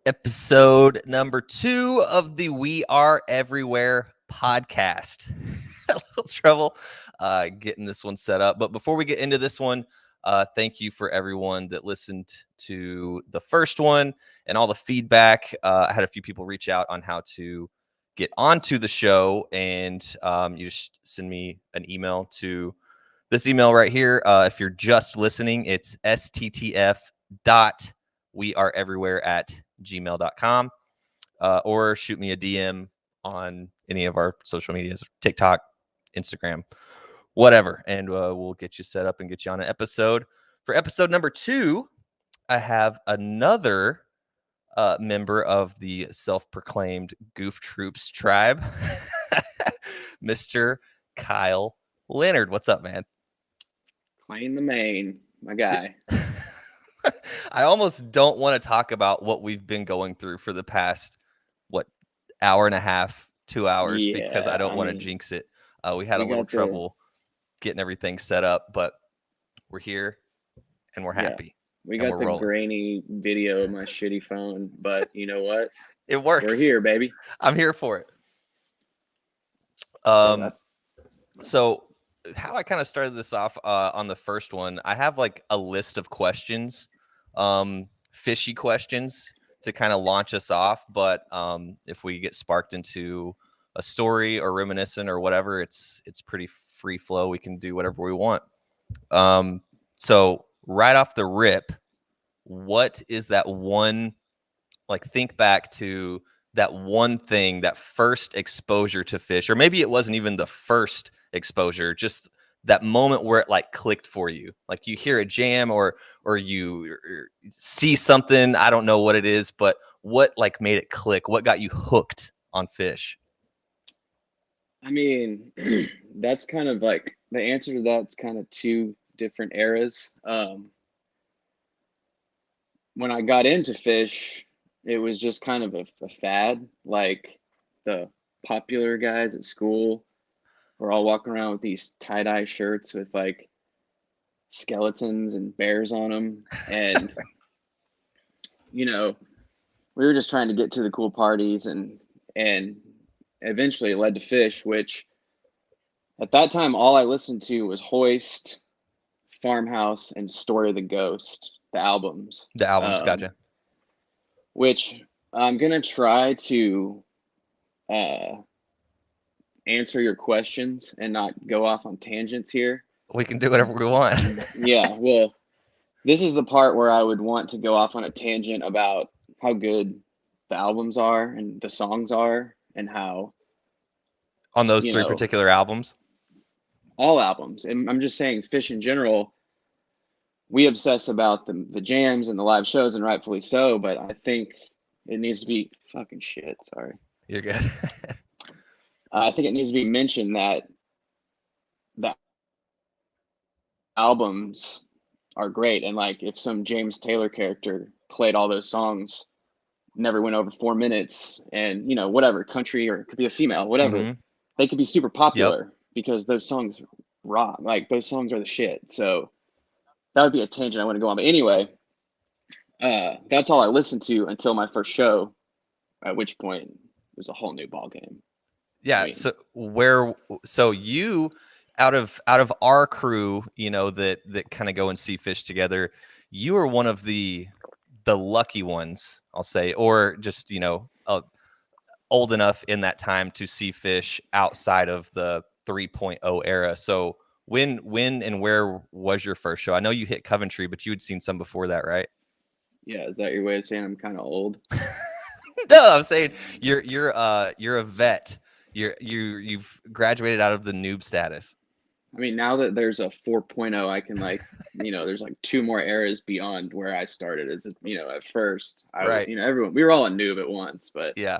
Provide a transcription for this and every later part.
Episode number 2 of the We Are Everywhere podcast. A little trouble getting this one set up. But before we get into this one, thank you for everyone that listened to the first one and all the feedback. I had a few people reach out on how to get onto the show, and you just send me an email to this email right here. If you're just listening, it's sttf.weareeverywhere@gmail.com, or shoot me a DM on any of our social medias, TikTok, Instagram, whatever, and we'll get you set up and get you on an episode. For episode number 2, I have another member of the self-proclaimed Goof Troops tribe, Mr. Kyle Leonard. What's up, man? Claim the main, my guy. I almost don't want to talk about what we've been going through for the past, hour and a half, 2 hours, because I don't want to jinx it. We had a little trouble getting everything set up, but we're here and we're happy. We got the grainy video of my shitty phone, but you know what? It works. We're here, baby. I'm here for it. So how I kind of started this off on the first one, I have like a list of questions, fishy questions to kind of launch us off. But if we get sparked into a story or reminiscent or whatever, it's pretty free flow. We can do whatever we want. So right off the rip, what is that one, like, think back to that one thing, that first exposure to Phish, or maybe it wasn't even the first exposure, just that moment where it like clicked for you, like you hear a jam or you see something, I don't know what it is, but what like made it click? What got you hooked on Phish? I mean, that's kind of like the answer to that's kind of two different eras. When I got into Phish, it was just kind of a fad. Like the popular guys at school were all walking around with these tie-dye shirts with like skeletons and bears on them. And, you know, we were just trying to get to the cool parties, and eventually it led to Phish, which at that time, all I listened to was Hoist, Farmhouse, and Story of the Ghost, the albums. Gotcha. Which I'm going to try to answer your questions and not go off on tangents here. We can do whatever we want. Yeah, well, this is the part where I would want to go off on a tangent about how good the albums are and the songs are, and how on those three particular albums, all albums. And I'm just saying, Phish in general, we obsess about the jams and the live shows, and rightfully so, but I think it needs to be fucking shit. Sorry. You're good. I think it needs to be mentioned that the albums are great. And like, if some James Taylor character played all those songs, never went over 4 minutes, and, you know, whatever, country, or it could be a female, whatever, they could be super popular because those songs rock. Like, those songs are the shit. So that would be a tangent I want to go on. But anyway, that's all I listened to until my first show, at which point it was a whole new ball game. Yeah. I mean, so you, out of our crew, you know, that kind of go and see Phish together, you are one of the lucky ones, I'll say, or just, you know, old enough in that time to see Phish outside of the 3.0 era. So when and where was your first show? I know you hit Coventry, but you had seen some before that, right? Yeah, is that your way of saying I'm kind of old? No, I'm saying you're a vet. You've graduated out of the noob status. I mean, now that there's a 4.0, I can, like, you know, there's like 2 more eras beyond where I started. As, you know, at first, right. You know, we were all a noob at once, but yeah,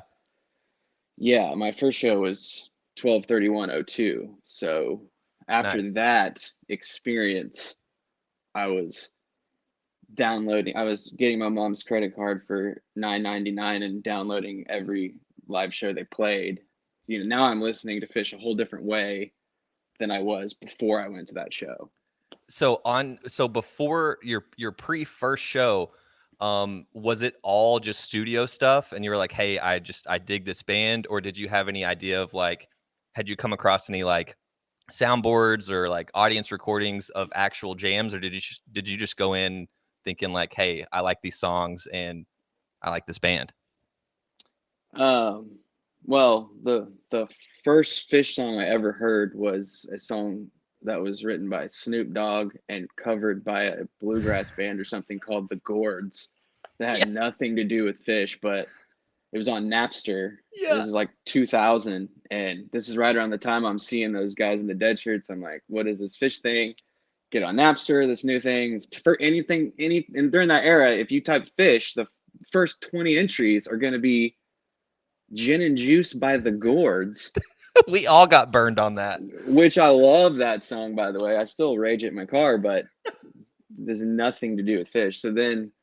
my first show was 12/31/02. So after that experience, I was getting my mom's credit card for $9.99 and downloading every live show they played. You know, now I'm listening to Phish a whole different way than I was before I went to that show. So before your pre-first show, Was it all just studio stuff and you were like, hey, I dig this band? Or did you have any idea of like, had you come across any like soundboards or like audience recordings of actual jams, or did you just go in thinking like, hey, I like these songs and I like this band? Um, well, the first Fish song I ever heard was a song that was written by Snoop Dogg and covered by a bluegrass band or something called the Gourds. That Yeah, had nothing to do with Fish, but it was on Napster. yeah. This is like 2000, and this is right around the time I'm seeing those guys in the dead shirts. I'm like, what is this Fish thing? Get on Napster, this new thing for anything, and during that era, if you type Fish, the first 20 entries are going to be Gin and Juice by the Gourds, We all got burned on that. which I love that song, by the way. I still rage it in my car, but there's nothing to do with Fish. So then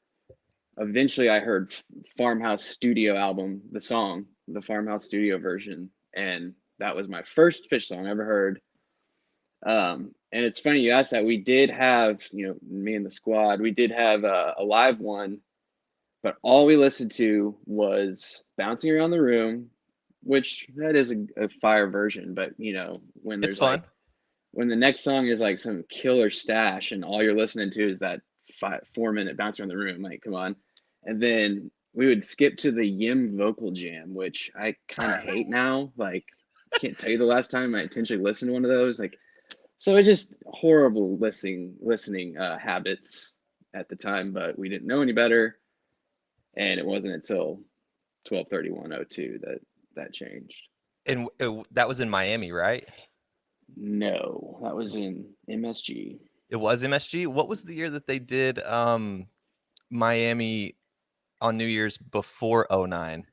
eventually I heard Farmhouse Studio album, the song, the Farmhouse Studio version, and that was my first Fish song I ever heard. And it's funny you asked that. We did have, me and the squad, we did have a live one, but all we listened to was Bouncing Around the Room, which that is a fire version. But when It's there's fun. like when the next song is like some killer stash and all you're listening to is that 4 minute Bounce Around the Room, like come on. And then we would skip to the Yim vocal jam, which I kind of hate now. Like, can't tell you the last time I intentionally listened to one of those. Like, so it just horrible listening habits at the time, but we didn't know any better, and it wasn't until 12/31/02 that changed. And that was in Miami, right? No, that was in MSG. It was MSG. What was the year that they did Miami on New Year's before '09?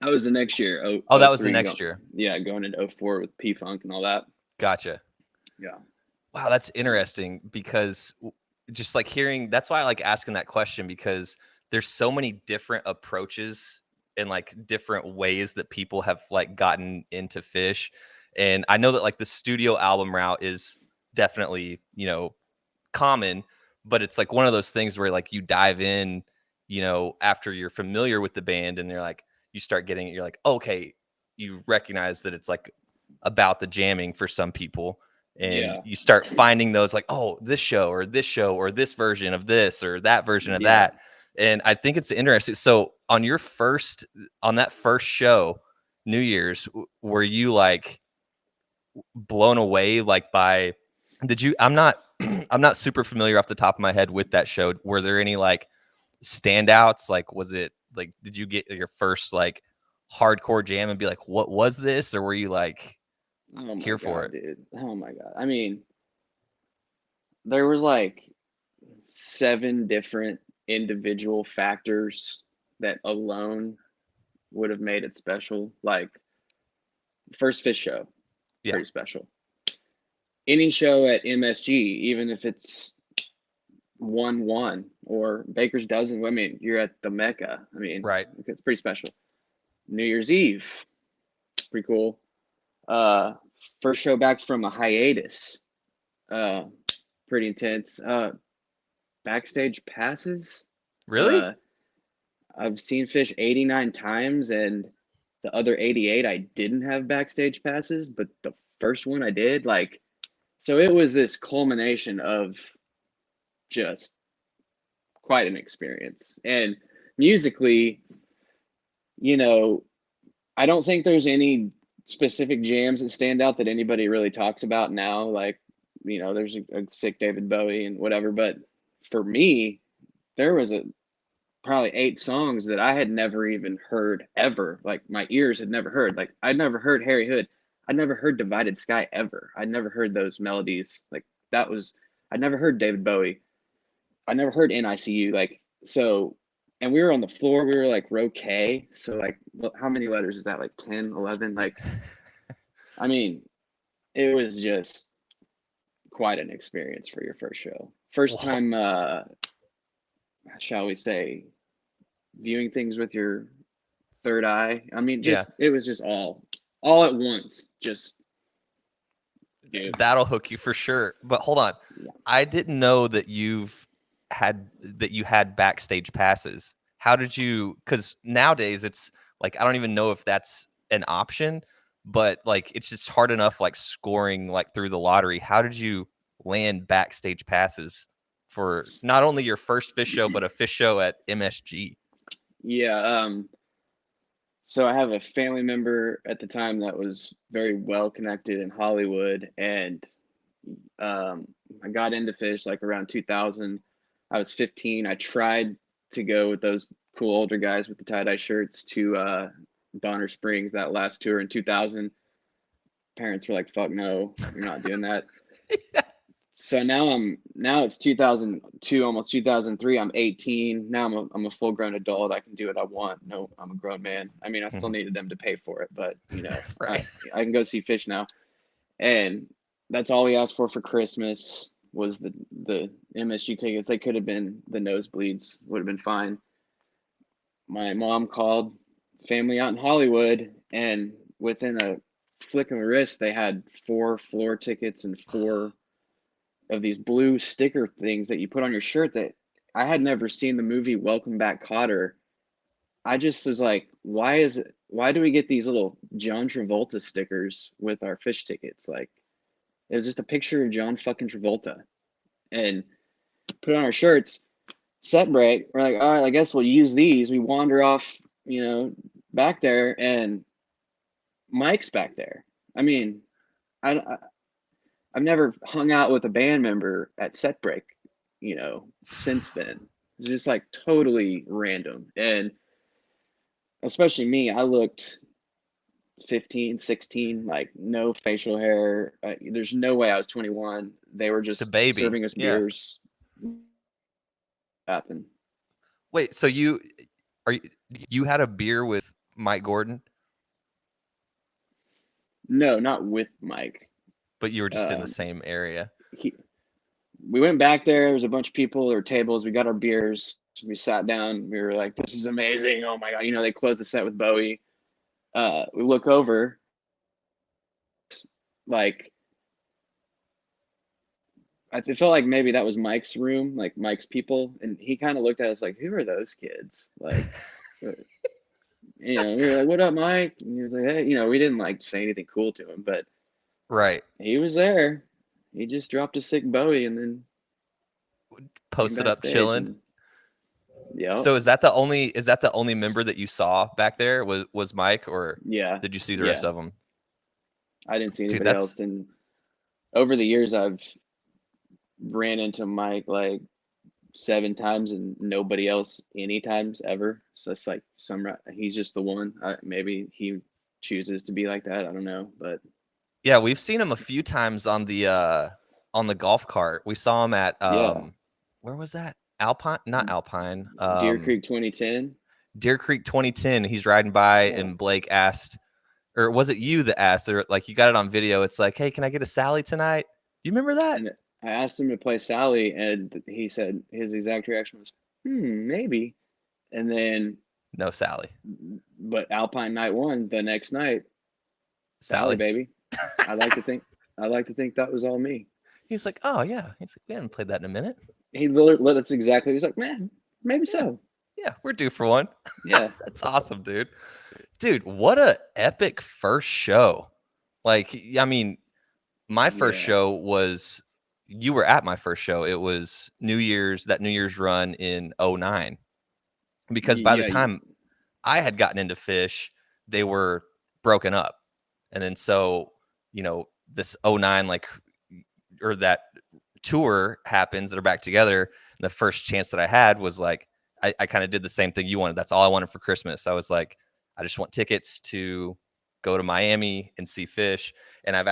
That was the next year. Oh, Oh, oh that was the three next year. yeah, going into '04 with P Funk and all that. Gotcha. Yeah. Wow, that's interesting because just like hearing, that's why I like asking that question, because there's so many different approaches and like different ways that people have like gotten into Fish. And I know that like the studio album route is definitely, common, but it's like one of those things where like you dive in, after you're familiar with the band and they're like, you start getting it, you're like, okay, you recognize that it's like about the jamming for some people. And Yeah. you start finding those like, oh, this show or this show or this version of this or that version of Yeah. that. And I think it's interesting. So on that first show, New Year's, were you like blown away like by I'm not I'm not super familiar off the top of my head with that show. Were there any like standouts? Like was it like did you get your first like hardcore jam and be like, what was this? Or were you like Oh my here for God, it? dude. Oh my God. I mean, there was like 7 different individual factors that alone would have made it special. Like, first Fish show, Yeah. pretty special. Any show at MSG, even if it's 1-1 or Baker's Dozen, I mean, you're at the Mecca. I mean, Right. it's pretty special. New Year's Eve, pretty cool. Uh, First show back from a hiatus, uh, pretty intense. Backstage passes. Really? Uh, I've seen Fish 89 times, and the other 88 I didn't have backstage passes, but the first one I did. Like, so it was this culmination of just quite an experience. And musically, you know, I don't think there's any specific jams that stand out that anybody really talks about now. Like, there's a sick David Bowie and whatever. But for me, there was probably 8 songs that I had never even heard ever. Like my ears had never heard. Like I'd never heard Harry Hood. I'd never heard Divided Sky ever. I'd never heard those melodies. Like that was I'd never heard David Bowie. I never heard NICU. Like so, and we were on the floor. We were like row K. So like, how many letters is that? Like 10, 11? Like, I mean, it was just quite an experience for your first show. First Well, time, shall we say, viewing things with your third eye. I mean, yeah. it was just all at once. Just, dude. That'll hook you for sure. But hold on. Yeah. I didn't know that you've you had backstage passes. How did you? Because nowadays it's like I don't even know if that's an option, but like it's just hard enough like scoring like through the lottery. How did you land backstage passes for not only your first Phish show but a Phish show at MSG? Yeah. So I have a family member at the time that was very well connected in Hollywood, and I got into Phish like around 2000. I was 15. I tried to go with those cool older guys with the tie-dye shirts to Bonner Springs, that last tour in 2000. Parents were like, "Fuck no, you're not doing that." So now it's 2002, almost 2003. I'm 18 now. I'm a full grown adult. I can do what I want. No, I'm a grown man. I mean, I still Mhm. needed them to pay for it, but Right. I can go see Phish now. And that's all we asked for Christmas was the MSG tickets. They could have been the nosebleeds, would have been fine. My mom called family out in Hollywood, and within a flick of a wrist, they had 4 floor tickets and 4 of these blue sticker things that you put on your shirt that I had never seen the movie Welcome Back Kotter. I just was like, why do we get these little John Travolta stickers with our Phish tickets? Like, it was just a picture of John fucking Travolta, and put it on our shirts. Set break. We're like, all right, I guess we'll use these. We wander off, back there, and Mike's back there. I mean, I I've never hung out with a band member at set break, since then. It's just like totally random. And especially me, I looked 15, 16, like no facial hair. There's no way I was 21. They were Just a just baby. serving us Yeah. beers. Happened. Wait, so you had a beer with Mike Gordon, No, not with Mike. but you were just in the Um, same area. he, we went back there. There was a bunch of people or tables. We got our beers. We sat down. We were like, "This is amazing! Oh my god!" They closed the set with Bowie. We look over, like I felt like maybe that was Mike's room, like Mike's people, and he kind of looked at us like, "Who are those kids?" Like, we were like, "What up, Mike?" And he was like, "Hey," we didn't like say anything cool to him, but Right. he was there. He just dropped a sick Bowie and then came Posted up backstage, chilling. and yeah, So is that the only member that you saw back there was Mike, or yeah, did you see the rest yeah. of them? I didn't see Dude, anybody that's else, and over the years, I've ran into Mike like 7 times and nobody else any times ever. So it's like he's just the one. Maybe he chooses to be like that. I don't know, but yeah, we've seen him a few times on the golf cart. We saw him at yeah, where was that? Alpine, not Alpine. Deer Creek 2010. Deer Creek 2010. He's riding by Yeah, and Blake asked, or was it you that asked, or like you got it on video? It's like, hey, can I get a Sally tonight? Do you remember that? and I asked him to play Sally, and he said his exact reaction was, maybe. And then, No Sally. but Alpine night one, the next night, Sally, Sally. baby. I like to think, I like to think that was all me. He's like, oh yeah. He's like, we haven't played that in a minute. He let us exactly. He's like, man, maybe Yeah, so. yeah, we're due for one. Yeah, That's awesome, dude. Dude, what a epic first show. Like, I mean, my first yeah, show was you were at my first show. It was that New Year's run in '09. Because by the yeah. time I had gotten into Phish, they were broken up. And then so, this '09 like or that tour happens, they're back together. And the first chance that I had was like I kind of did the same thing you wanted. That's all I wanted for Christmas. I was like, I just want tickets to go to Miami and see Phish. And I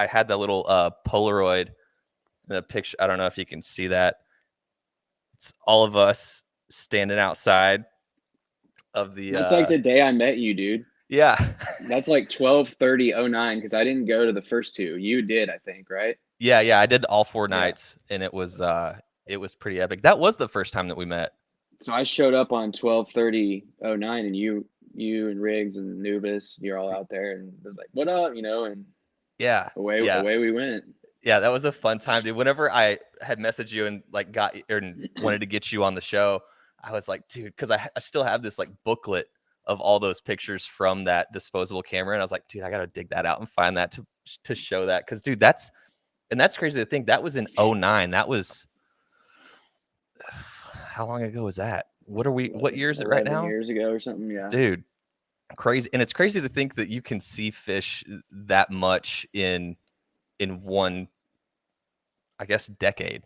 had that little Polaroid the picture. I don't know if you can see that. It's all of us standing outside of the That's like the day I met you, dude. yeah. That's like 12/30/09 because I didn't go to the first two. You did, I think, right? Yeah, I did all 4 Yeah. nights and it was pretty epic. That was the first time that we met. So I showed up on 12/30/09, and you and Riggs and Nubis, you're all out there, and it was like, "What up?" And Yeah. away Yeah. away we went. Yeah, that was a fun time, dude. Whenever I had messaged you and like and wanted to get you on the show, I was like, dude, because I still have this like booklet of all those pictures from that disposable camera, and I was like, dude, I gotta dig that out and find that to show that, because dude, that's crazy to think that was in '09. That was how long ago was that? What year is it right 11 now, years ago or something. Yeah. dude? Crazy. And it's crazy to think that you can see Phish that much in one, I guess, decade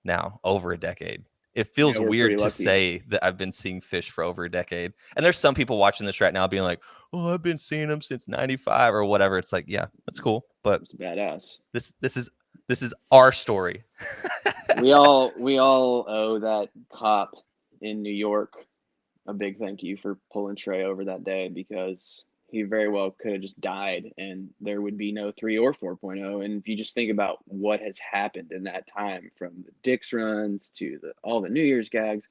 now, over a decade. It Yeah, feels we're weird pretty to lucky. say that I've been seeing Phish for over a decade. And there's some people watching this right now being like, "Oh, I've been seeing them since '95 or whatever." It's like, yeah, that's cool, but It's badass. this is our story. We all owe that cop in New York a big thank you for pulling Trey over that day, because he very well could have just died and there would be no 3 or 4.0. And if you just think about what has happened in that time, from the Dix runs to all the New Year's gags,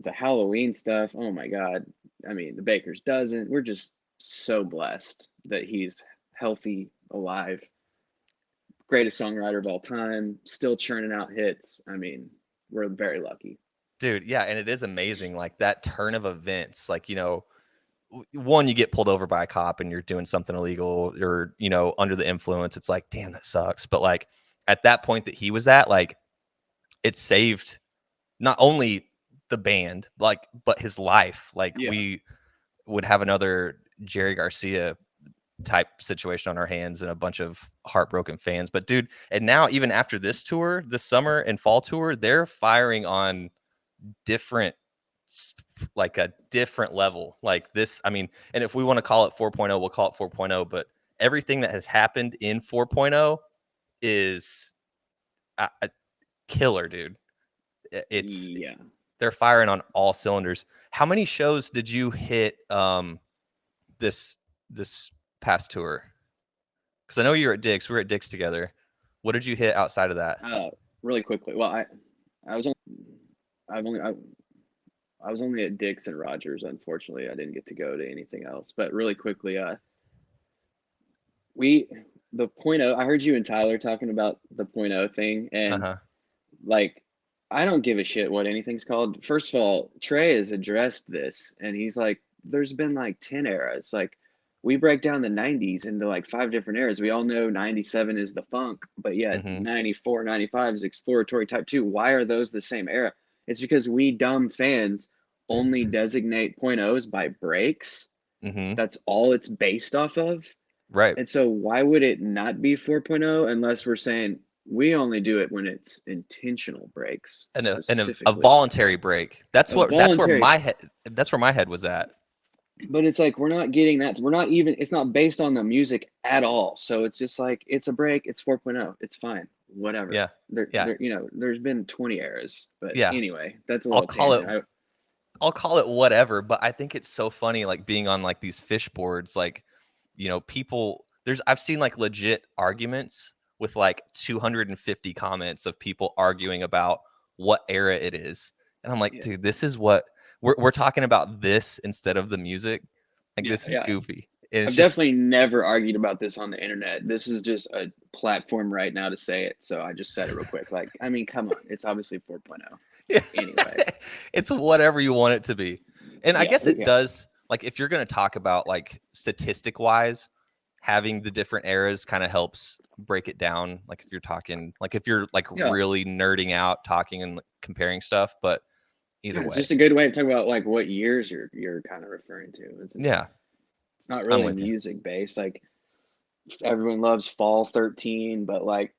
the Halloween stuff, oh my God. I mean, the Baker's dozen. We're just so blessed that he's healthy, alive, greatest songwriter of all time, still churning out hits. I mean, we're very lucky. Dude, yeah, and it is amazing, like that turn of events. Like, one, you get pulled over by a cop and you're doing something illegal, or under the influence. It's like, damn, that sucks. But like at that point that he was at, like, it saved not only the band, like, but his life. Like, Yeah. we would have another Jerry Garcia type situation on our hands and a bunch of heartbroken fans. But dude, and now even after this tour, this summer and fall tour, they're firing on different, like a different level. Like this, I mean, and if we want to call it 4.0, we'll call it 4.0, but everything that has happened in 4.0 is a killer, dude. It's Yeah. They're firing on all cylinders. How many shows did you hit this past tour? Because I know you were at Dick's. We were at Dick's together. What did you hit outside of that? Really quickly. Well, I was I've only I was only at Dick's and Rogers. Unfortunately, I didn't get to go to anything else. But really quickly, we the point oh. I heard you and Tyler talking about the point oh thing, and Uh-huh. like, I don't give a shit what anything's called. First of all, Trey has addressed this, and he's like, there's been like 10 eras. Like, we break down the 90s into like 5 different eras. We all know 97 is the funk, but yet Mm-hmm. 94, 95 is exploratory type 2. Why are those the same era? It's because we dumb fans only designate point ohs by breaks. Mm-hmm. That's all it's based off of. Right. And so why would it not be 4.0 unless we're saying we only do it when it's intentional breaks And a specifically? voluntary break. That's A where voluntary, my head was at. but it's like we're not getting that. We're not even, it's not based on the music at all. So it's just like, it's a break, it's 4.0, it's fine, whatever. Yeah. Yeah. There's been 20 eras, but Yeah. anyway, that's a I'll little call it tangent. I'll call it whatever, but I think it's so funny, like being on like these Phish boards, like, people, I've seen like legit arguments with like 250 comments of people arguing about what era it is. And I'm like, Yeah, dude, this is what we're talking about, this instead of the music. Like, yeah, this is yeah. goofy. And it's I've just, definitely never argued about this on the internet. This is just a platform right now to say it. So I just said it real quick. Like, I mean, come on. It's obviously 4.0. Anyway. it's whatever you want it to be. And I Yeah. guess it Yeah. does, like, if you're going to talk about like statistic wise, having the different eras kind of helps break it down. Like, if you're talking, like, if you're like Yeah. really nerding out, talking and comparing stuff, but either It's way. just a good way to talk about like what years you're kind of referring to. Yeah. It's not I'm really with you. music based. Like, everyone loves Fall 13, but like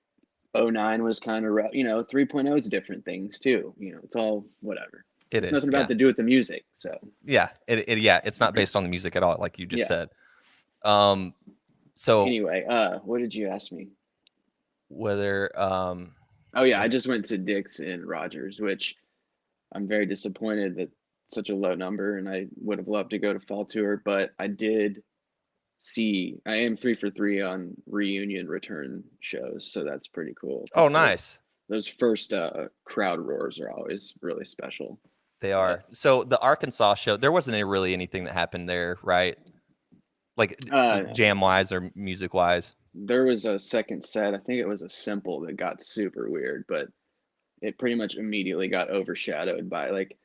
'09 was kind of 3.0 is different things too. It's all whatever. It It's is. nothing about Yeah. to do with the music. So Yeah. Yeah. It's not based on the music at all, like you just yeah. said. So Anyway, what did you ask me? whether, Oh yeah, I just went to Dick's and Rogers, which I'm very disappointed that such a low number, and I would have loved to go to Fall Tour, but I did see, I am 3 for 3 on reunion return shows, so that's pretty cool. oh, Because nice. those first crowd roars are always really special. They But are. So the Arkansas show, there wasn't really anything that happened there, right? Like uh, jam wise or music wise. there was a second set. I think it was a simple that got super weird, but it pretty much immediately got overshadowed by like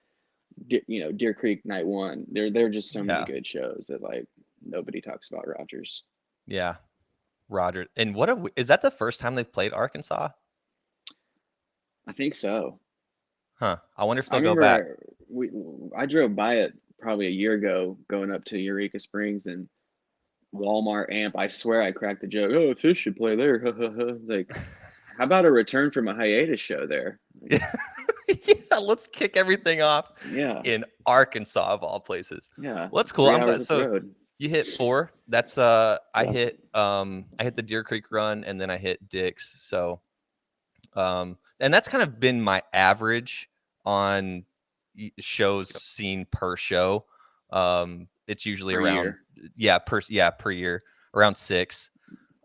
Deer Creek Night One. There are just so many Yeah. good shows that like nobody talks about Rogers. Yeah. Roger. And is that the first time they've played Arkansas? I think so. Huh. I wonder if I they'll go back. remember I drove by it probably a year ago going up to Eureka Springs and Walmart amp. I swear I cracked the joke. Oh, Phish should play there. It's like, how about a return from a hiatus show there? Like, Yeah, let's kick everything off yeah, in Arkansas of all places. yeah. Well, that's cool. 3 I'm glad. hours up the So road. you hit 4. That's Yeah. I hit the Deer Creek run and then I hit Dick's. So and that's kind of been my average on shows seen per show. It's usually Per around year. per year around 6.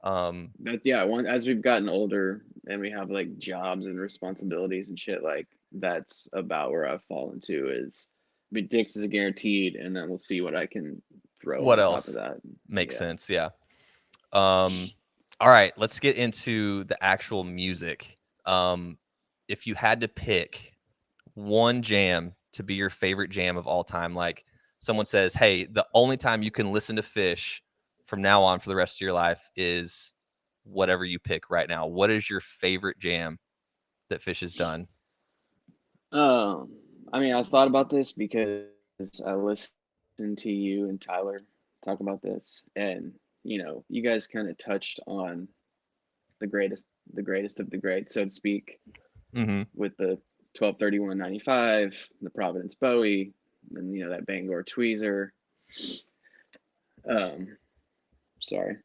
That's yeah. As we've gotten older and we have like jobs and responsibilities and shit, like that's about where I've fallen to. Is I mean, Dick's is a guaranteed, and then we'll see what I can throw What on top of else that. makes Yeah. sense? Yeah. All right, let's get into the actual music. If you had to pick one jam to be your favorite jam of all time, like someone says, hey, the only time you can listen to Phish from now on for the rest of your life is whatever you pick right now. What is your favorite jam that Phish has done? Um, I mean, I thought about this because I listened to you and Tyler talk about this, and you guys kind of touched on the greatest of the great, so to speak, Mm-hmm. with the 12/31/95, the Providence Bowie, and that Bangor Tweezer. Um, sorry.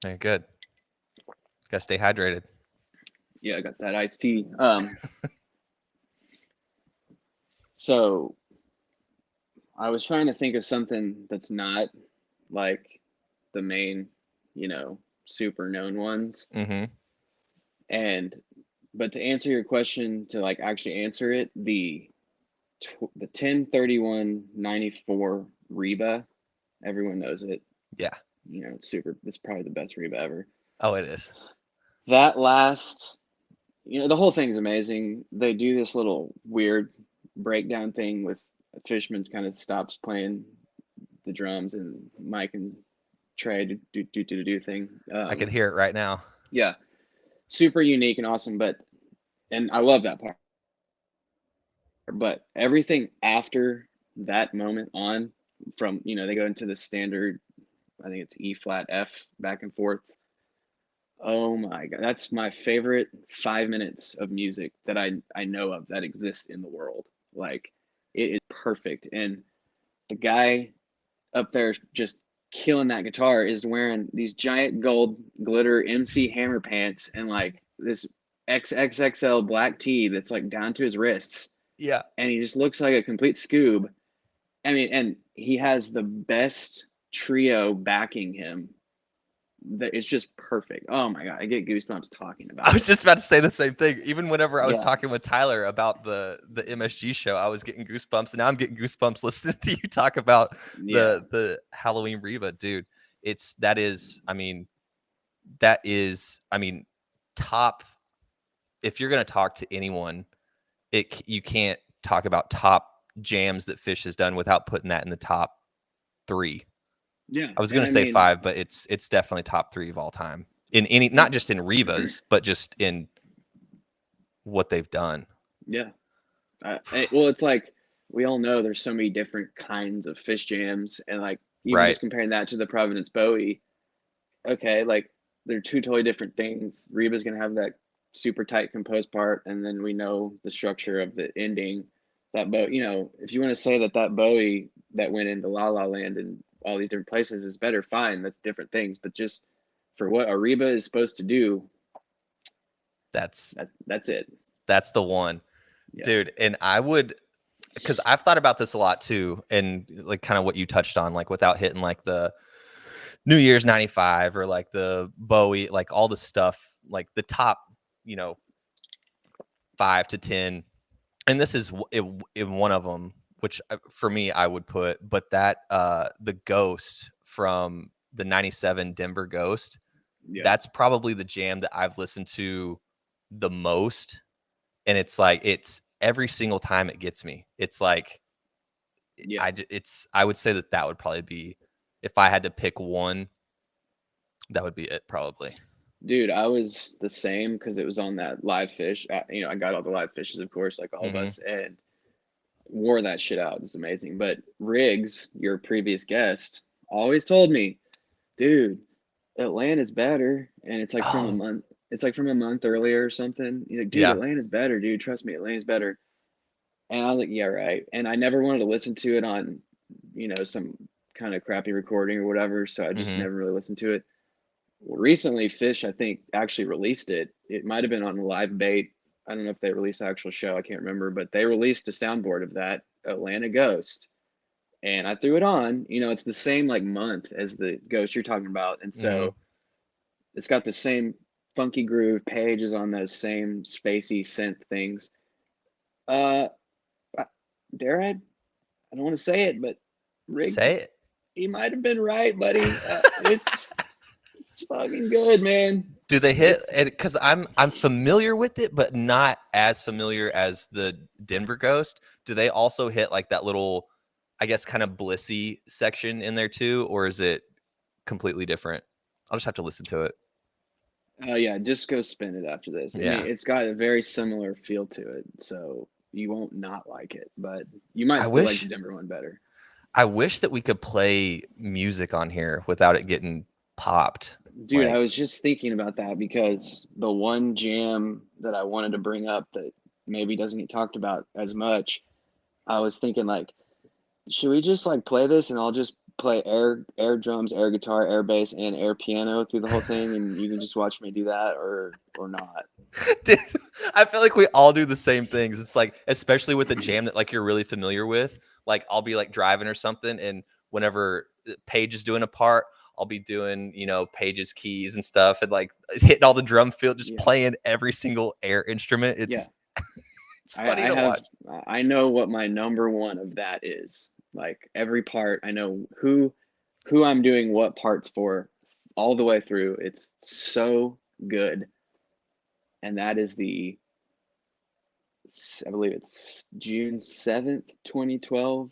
Very good. Gotta stay hydrated. Yeah, I got that iced tea. So I was trying to think of something that's not like the main, super known ones. Mm-hmm. And but to answer your question, to like actually answer it, the 10/31/94 Reba, everyone knows it. Yeah. It's super. It's probably the best Reba ever. Oh, it is. That last, the whole thing's amazing. They do this little weird breakdown thing with Fishman kind of stops playing the drums and Mike and Trey do thing. I can hear it right now. Yeah, super unique and awesome. And I love that part. But everything after that moment on, from they go into the standard, I think it's E flat F back and forth. Oh my god, that's my favorite 5 minutes of music that I know of that exists in the world. Like, it is perfect, and the guy up there just killing that guitar is wearing these giant gold glitter MC Hammer pants and like this XXXL black tee that's like down to his wrists, Yeah. and he just looks like a complete scoob. I mean, and he has the best trio backing him. That it's just perfect. Oh my god, I get goosebumps talking about I was it. just about to say the same thing. Even whenever I was Yeah, talking with Tyler about the MSG show, I was getting goosebumps, and now I'm getting goosebumps listening to you talk about yeah, the Halloween Reba, dude. I mean, top. If you're gonna talk to anyone, you can't talk about top jams that Phish has done without putting that in the top 3. yeah. I was And gonna I say mean, 5, but it's definitely top 3 of all time in any, not just in Reba's, but just in what they've done. yeah. Well, it's like we all know there's so many different kinds of Phish jams, and like even Right. just comparing that to the Providence Bowie, okay, like they're two totally different things. Reba's gonna have that super tight composed part, and then we know the structure of the ending. That if you want to say that Bowie that went into La La Land and all these different places is better, fine, that's different things. But just for what a Reba is supposed to do, That's that's it. that's the one, Yeah, dude. And because I've thought about this a lot too, and like kind of what you touched on, like without hitting like the New Year's '95 or like the Bowie, like all the stuff, like the top, 5 to 10. And this is in one of them, which for me I would put, but that the Ghost from the '97 Denver Ghost, Yeah. that's probably the jam that I've listened to the most. And it's like, it's every single time it gets me. It's like, Yeah. I would say that that would probably be, if I had to pick one, that would be it probably. Dude, I was the same because it was on that live fish. I got all the live fishes, of course, like all of Hmm. us, and wore that shit out. It's amazing. But Riggs, your previous guest, always told me, dude, Atlanta's better. And it's like from a Oh, month. It's like from a month earlier or something. He's like, dude, yeah. Atlanta's better, dude. Trust me, Atlanta's better. And I was like, yeah, right. And I never wanted to listen to it on, some kind of crappy recording or whatever. So I just Hmm. never really listened to it. Well, recently, Phish, I think, actually released it. It might have been on Live Bait. I don't know if they released the actual show. I can't remember, but they released a soundboard of that Atlanta Ghost, and I threw it on. It's the same like month as the Ghost you're talking about, and Hmm. so it's got the same funky groove. Page is on those same spacey synth things. Uh, dare I? I don't want to say it, but Riggs, Say it. he might have been right, buddy. It's fucking good, man. Do they hit It's it? Because I'm familiar with it, but not as familiar as the Denver Ghost. Do they also hit like that little, I guess, kind of blissy section in there too, or is it completely different? I'll just have to listen to it. Yeah, just go spin it after this. I mean, Yeah. it's got a very similar feel to it, so you won't not like it, but you might I still like the wish Denver one better. I wish that we could play music on here without it getting popped. Dude, I Like, was just thinking about that because the one jam that I wanted to bring up that maybe doesn't get talked about as much, I was thinking like, should we just like play this and I'll just play air drums, air guitar, air bass, and air piano through the whole thing, and you can just watch me do that or not. dude, I feel like we all do the same things. It's like, especially with a jam that like you're really familiar with. Like, I'll be like driving or something, and whenever Paige is doing a part, I'll be doing, Paige's keys and stuff, and like hitting all the drum field, just Yeah, playing every single air instrument. yeah. It's I, funny I to have watch. I know what my number one of that is. Like every part, I know who I'm doing what parts for all the way through. It's so good. And that is I believe it's June 7th, 2012.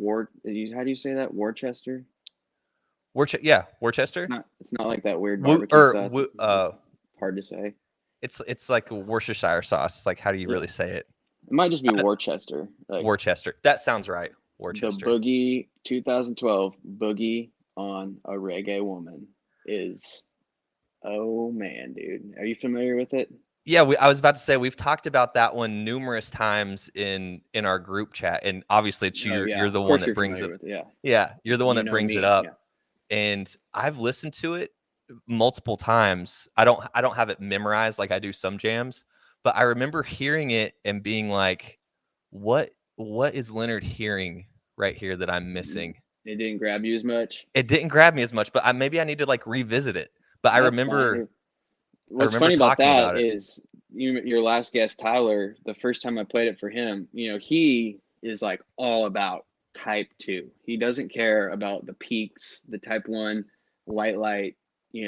How do you say that? Worcester? Yeah, It's Worcester. not it's not like that weird Wo- barbecue or sauce. wo- It's uh, hard to say. it's like Worcestershire sauce. It's like, how do you Yeah. really say it? It might just be Worcester. Like Worcester. That sounds right. the Worcester. Boogie 2012 Boogie on a Reggae Woman is, oh man, dude. Are you familiar with it? Yeah, I was about to say we've talked about that one numerous times in our group chat, and obviously it's Oh you're yeah, the of one course that you're brings familiar it. with it. Yeah. Yeah, you're the one You that know brings it me. up, Yeah. and I've listened to it multiple times. I don't have it memorized like I do some jams, but I remember hearing it and being like, what is Leonard hearing right here that I'm missing? It didn't grab you as much. It didn't grab me as much, but maybe I need to like revisit it. But That's fine. I What's remember funny about talking that about it. is your last guest, Tyler, the first time I played it for him, he is like all about type two. He doesn't care about the peaks, the type one, white light, he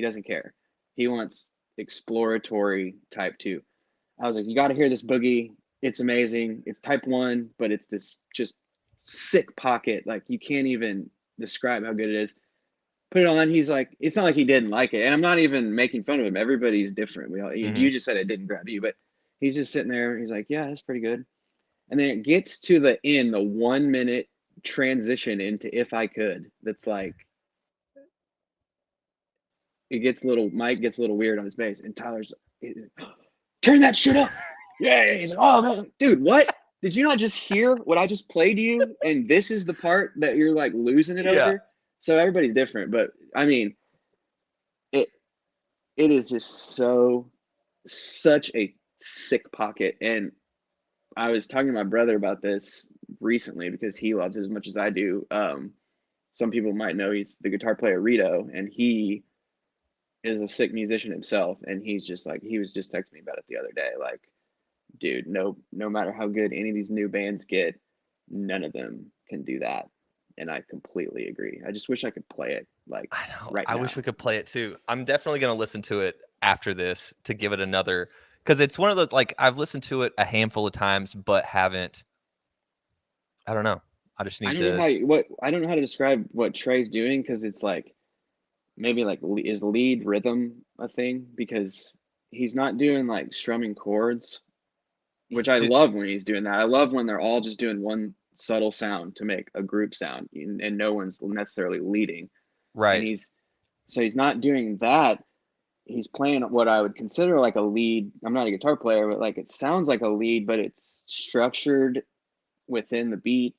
doesn't care. He wants exploratory type two. I was like, you got to hear this boogie. It's amazing. It's type one, but it's this just sick pocket. Like you can't even describe how good it is. Put it on. He's like, it's not like he didn't like it, and I'm not even making fun of him. Everybody's different. Hmm. You just said it didn't grab you, but he's just sitting there. He's like, yeah, that's pretty good. And then it gets to the end, the 1 minute transition into "If I Could." That's like it gets a little. Mike gets a little weird on his bass, and Tyler's turn that shit up. Yeah, he's like, oh man, dude, what? Did you not just hear what I just played you? And this is the part that you're like losing it Yeah. over. So everybody's different, but I mean, it it is just such a sick pocket. And I was talking to my brother about this recently because he loves it as much as I do. Some people might know he's the guitar player Rito, and he is a sick musician himself. And he's just like he was just texting me about it the other day. Like, dude, no matter how good any of these new bands get, none of them can do that. And I completely agree. I just wish I could play it. like I know. right I wish now. we could play it too. I'm definitely going to listen to it after this to give it another, because it's one of those, like, I've listened to it a handful of times, but haven't. I don't know. I just I need don't know to. I don't know how to describe what Trey's doing because it's like maybe like is lead rhythm a thing because he's not doing like strumming chords, which He's I love when he's doing that. I love when they're all just doing one subtle sound to make a group sound and no one's necessarily leading. And right. he's not doing that. He's playing what I would consider like a lead. I'm not a guitar player, but like it sounds like a lead, but it's structured within the beat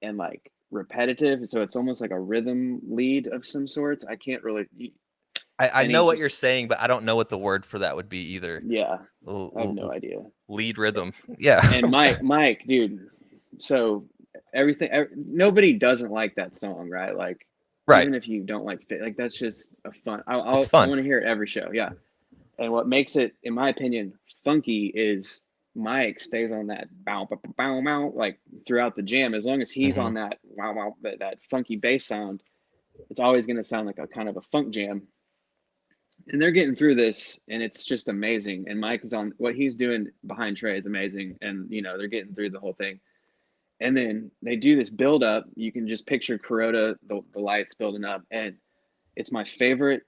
and like repetitive. So it's almost like a rhythm lead of some sorts. I can't really, I and know he's what just, you're saying, but I don't know what the word for that would be either. yeah, I have no L- idea. Lead rhythm. Yeah. And Mike, dude, so nobody doesn't like that song, right? Like, Right. even if you don't like Fit, like that's just a fun. It's I fun. want to hear it every show, yeah. And what makes it, in my opinion, funky is Mike stays on that bow bow bow bow like throughout the jam. As long as he's Hmm. on that wow wow that funky bass sound, it's always going to sound like a kind of a funk jam. And they're getting through this, and it's just amazing. And Mike is on what he's doing behind Trey is amazing. And they're getting through the whole thing. And then they do this build up. You can just picture Kuroda, the lights building up, and it's my favorite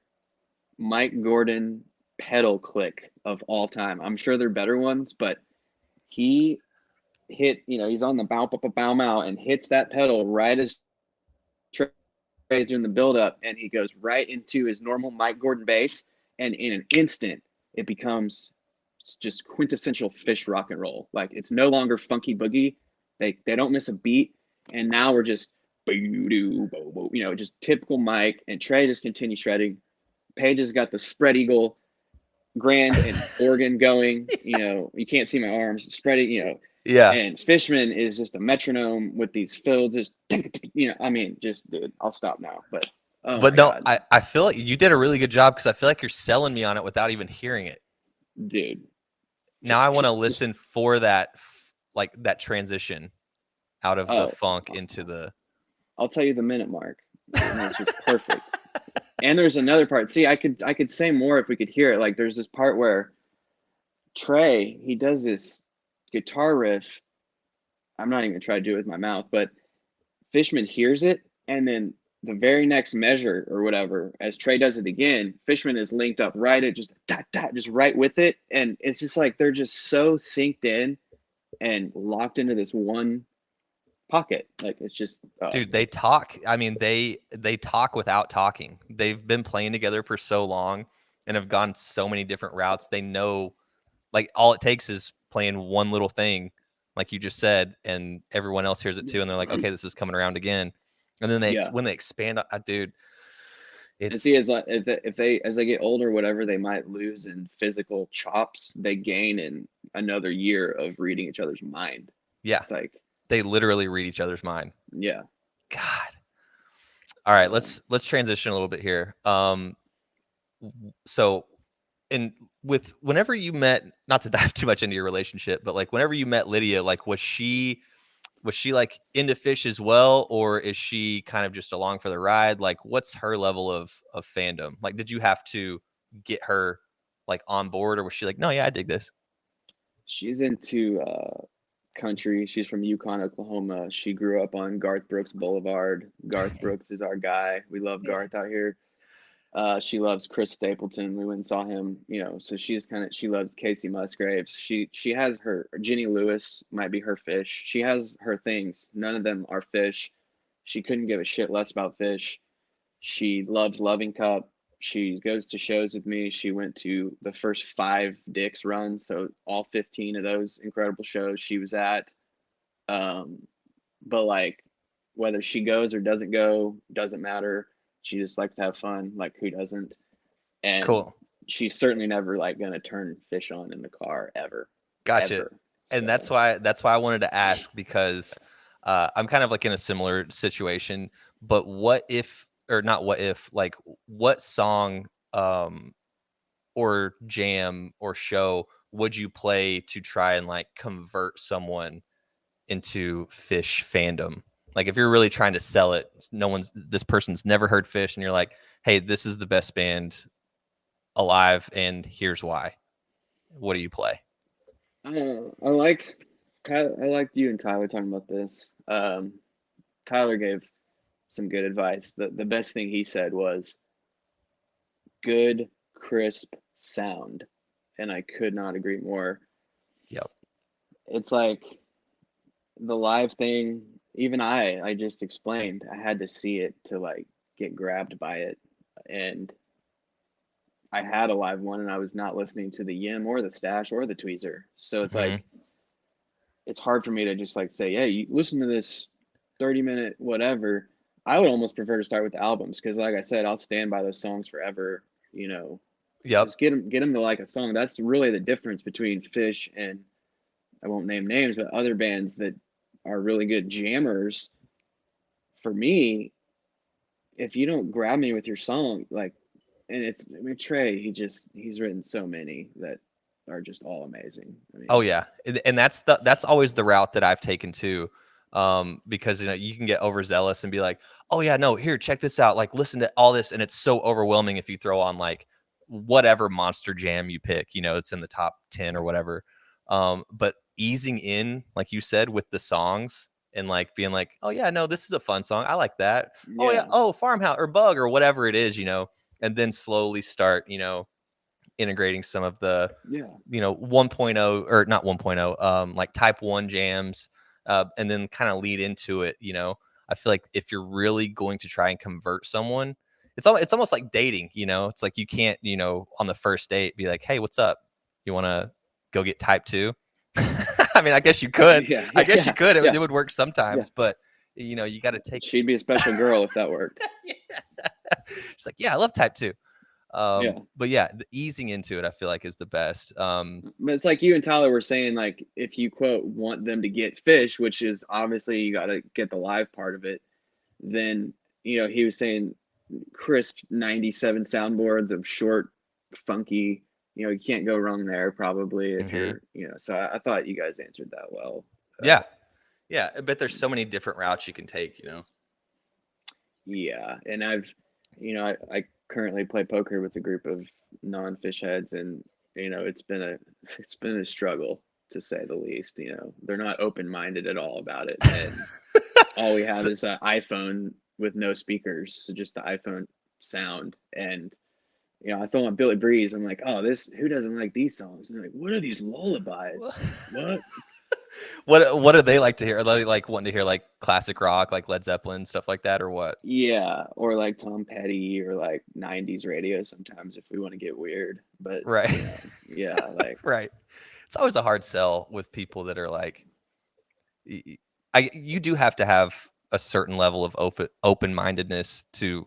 Mike Gordon pedal click of all time. I'm sure there are better ones, but he hit, he's on the bow, bow, bow, bow, bow, and hits that pedal right as Trey's doing the build up, and he goes right into his normal Mike Gordon bass, and in an instant, it becomes just quintessential Phish rock and roll. Like it's no longer funky boogie. They don't miss a beat, and now we're just just typical Mike, and Trey just continues shredding. Page has got the spread eagle grand and organ going. You can't see my arms spreading. Yeah. And Fishman is just a metronome with these fills. Just I mean, just dude. I'll stop now. But oh But my no, god, I feel like you did a really good job because I feel like you're selling me on it without even hearing it. dude, Now I want to just listen for that, like that transition out of the oh, funk into the. I'll tell you the minute mark, and it's just perfect. And there's another part. See, I could say more if we could hear it. Like there's this part where Trey he does this guitar riff. I'm not even gonna try to do it with my mouth, but Fishman hears it, and then the very next measure or whatever, as Trey does it again, Fishman is linked up right at just dot, dot, just right with it, and it's just like they're just so synced in and locked into this one pocket. Like it's just Dude, they talk. I mean, they talk without talking. They've been playing together for so long and have gone so many different routes. They know, like, all it takes is playing one little thing, like you just said, and everyone else hears it too, and they're like, okay, this is coming around again. And then yeah. when they expand, dude, And see, it's as they get older, whatever they might lose in physical chops, they gain in another year of reading each other's mind. yeah, It's like, they literally read each other's mind. yeah. God. All right, So let's transition a little bit here. So and with whenever you met, not to dive too much into your relationship, but like whenever you met Lydia, like was she like into Phish as well, or is she kind of just along for the ride? Like, what's her level of fandom? Like, did you have to get her like on board, or was she like, no, yeah, I dig this? she's into country. She's from Yukon, Oklahoma. She grew up on Garth Brooks Boulevard. Garth Brooks is our guy. We love Garth out here. She loves Chris Stapleton. We went and saw him, so she loves Casey Musgraves. She has her Jenny Lewis might be her Phish. She has her things. None of them are Phish. She couldn't give a shit less about Phish. She loves Loving Cup. She goes to shows with me. She went to the first 5 Dicks runs, so all 15 of those incredible shows she was at. But like whether she goes or doesn't go doesn't matter. She just likes to have fun. Like who doesn't? And Cool. she's certainly never like gonna turn Phish on in the car ever, Gotcha. ever. And So that's why I wanted to ask, because I'm kind of like in a similar situation. But what if, or not what if, like what song or jam or show would you play to try and like convert someone into Phish fandom? Like if you're really trying to sell it, this person's never heard Phish, and you're like, hey, this is the best band alive, and here's why. What do you play? I liked you and Tyler talking about this. Tyler gave some good advice. The best thing he said was good, crisp sound, and I could not agree more. Yep. It's like the live thing. Even I just explained. I had to see it to like get grabbed by it, and I had a live one, and I was not listening to the Yim or the Stash or the Tweezer. So it's like it's hard for me to just like say, hey, you listen to this 30-minute whatever. I would almost prefer to start with the albums because, like I said, I'll stand by those songs forever. You know, Yep. just get them to like a song. That's really the difference between Phish and, I won't name names, but other bands that are really good jammers. For me, if you don't grab me with your song, like, and I mean, Trey, he's written so many that are just all amazing. I mean, Oh yeah, and that's always the route that I've taken too, because you can get overzealous and be like, oh yeah, no, here, check this out, like listen to all this, and it's so overwhelming if you throw on like whatever monster jam you pick, it's in the top 10 or whatever. But easing in, like you said, with the songs and like being like, oh yeah, no, this is a fun song, I like that. Oh yeah, yeah, oh Farmhouse or Bug or whatever it is, and then slowly start, integrating some of the yeah, 1.0 or not 1.0 like type 1 jams, and then kind of lead into it. I feel like if you're really going to try and convert someone, it's almost like dating. It's like you can't, on the first date be like, hey, what's up, you want to go get type 2? I mean, I guess you could. yeah, I yeah, guess you yeah, could. yeah, It would work yeah. sometimes, but you got to take She'd be a special girl if that worked. She's like, yeah, I love type 2. Yeah. But yeah, the easing into it, I feel like, is the best. But it's like you and Tyler were saying, like, if you quote want them to get Phish, which is obviously you got to get the live part of it, then, he was saying crisp 97 soundboards of short, funky, you can't go wrong there probably if mhm. you're, so I thought you guys answered that well. Yeah. Yeah. I bet there's so many different routes you can take. Yeah. And I currently play poker with a group of non-Phish heads, and, it's been a struggle to say the least. They're not open-minded at all about it. And all we have So, is an iPhone with no speakers, so just the iPhone sound. And I throw on Billy Breeze. I'm like, oh, who doesn't like these songs? And they're like, what are these lullabies? What? what do they like to hear? Are they like wanting to hear like classic rock, like Led Zeppelin, stuff like that, or what? Yeah, or like Tom Petty or like 90s radio sometimes if we want to get weird. But, Right. yeah, like, Right. It's always a hard sell with people that are like, you do have to have a certain level of open-mindedness to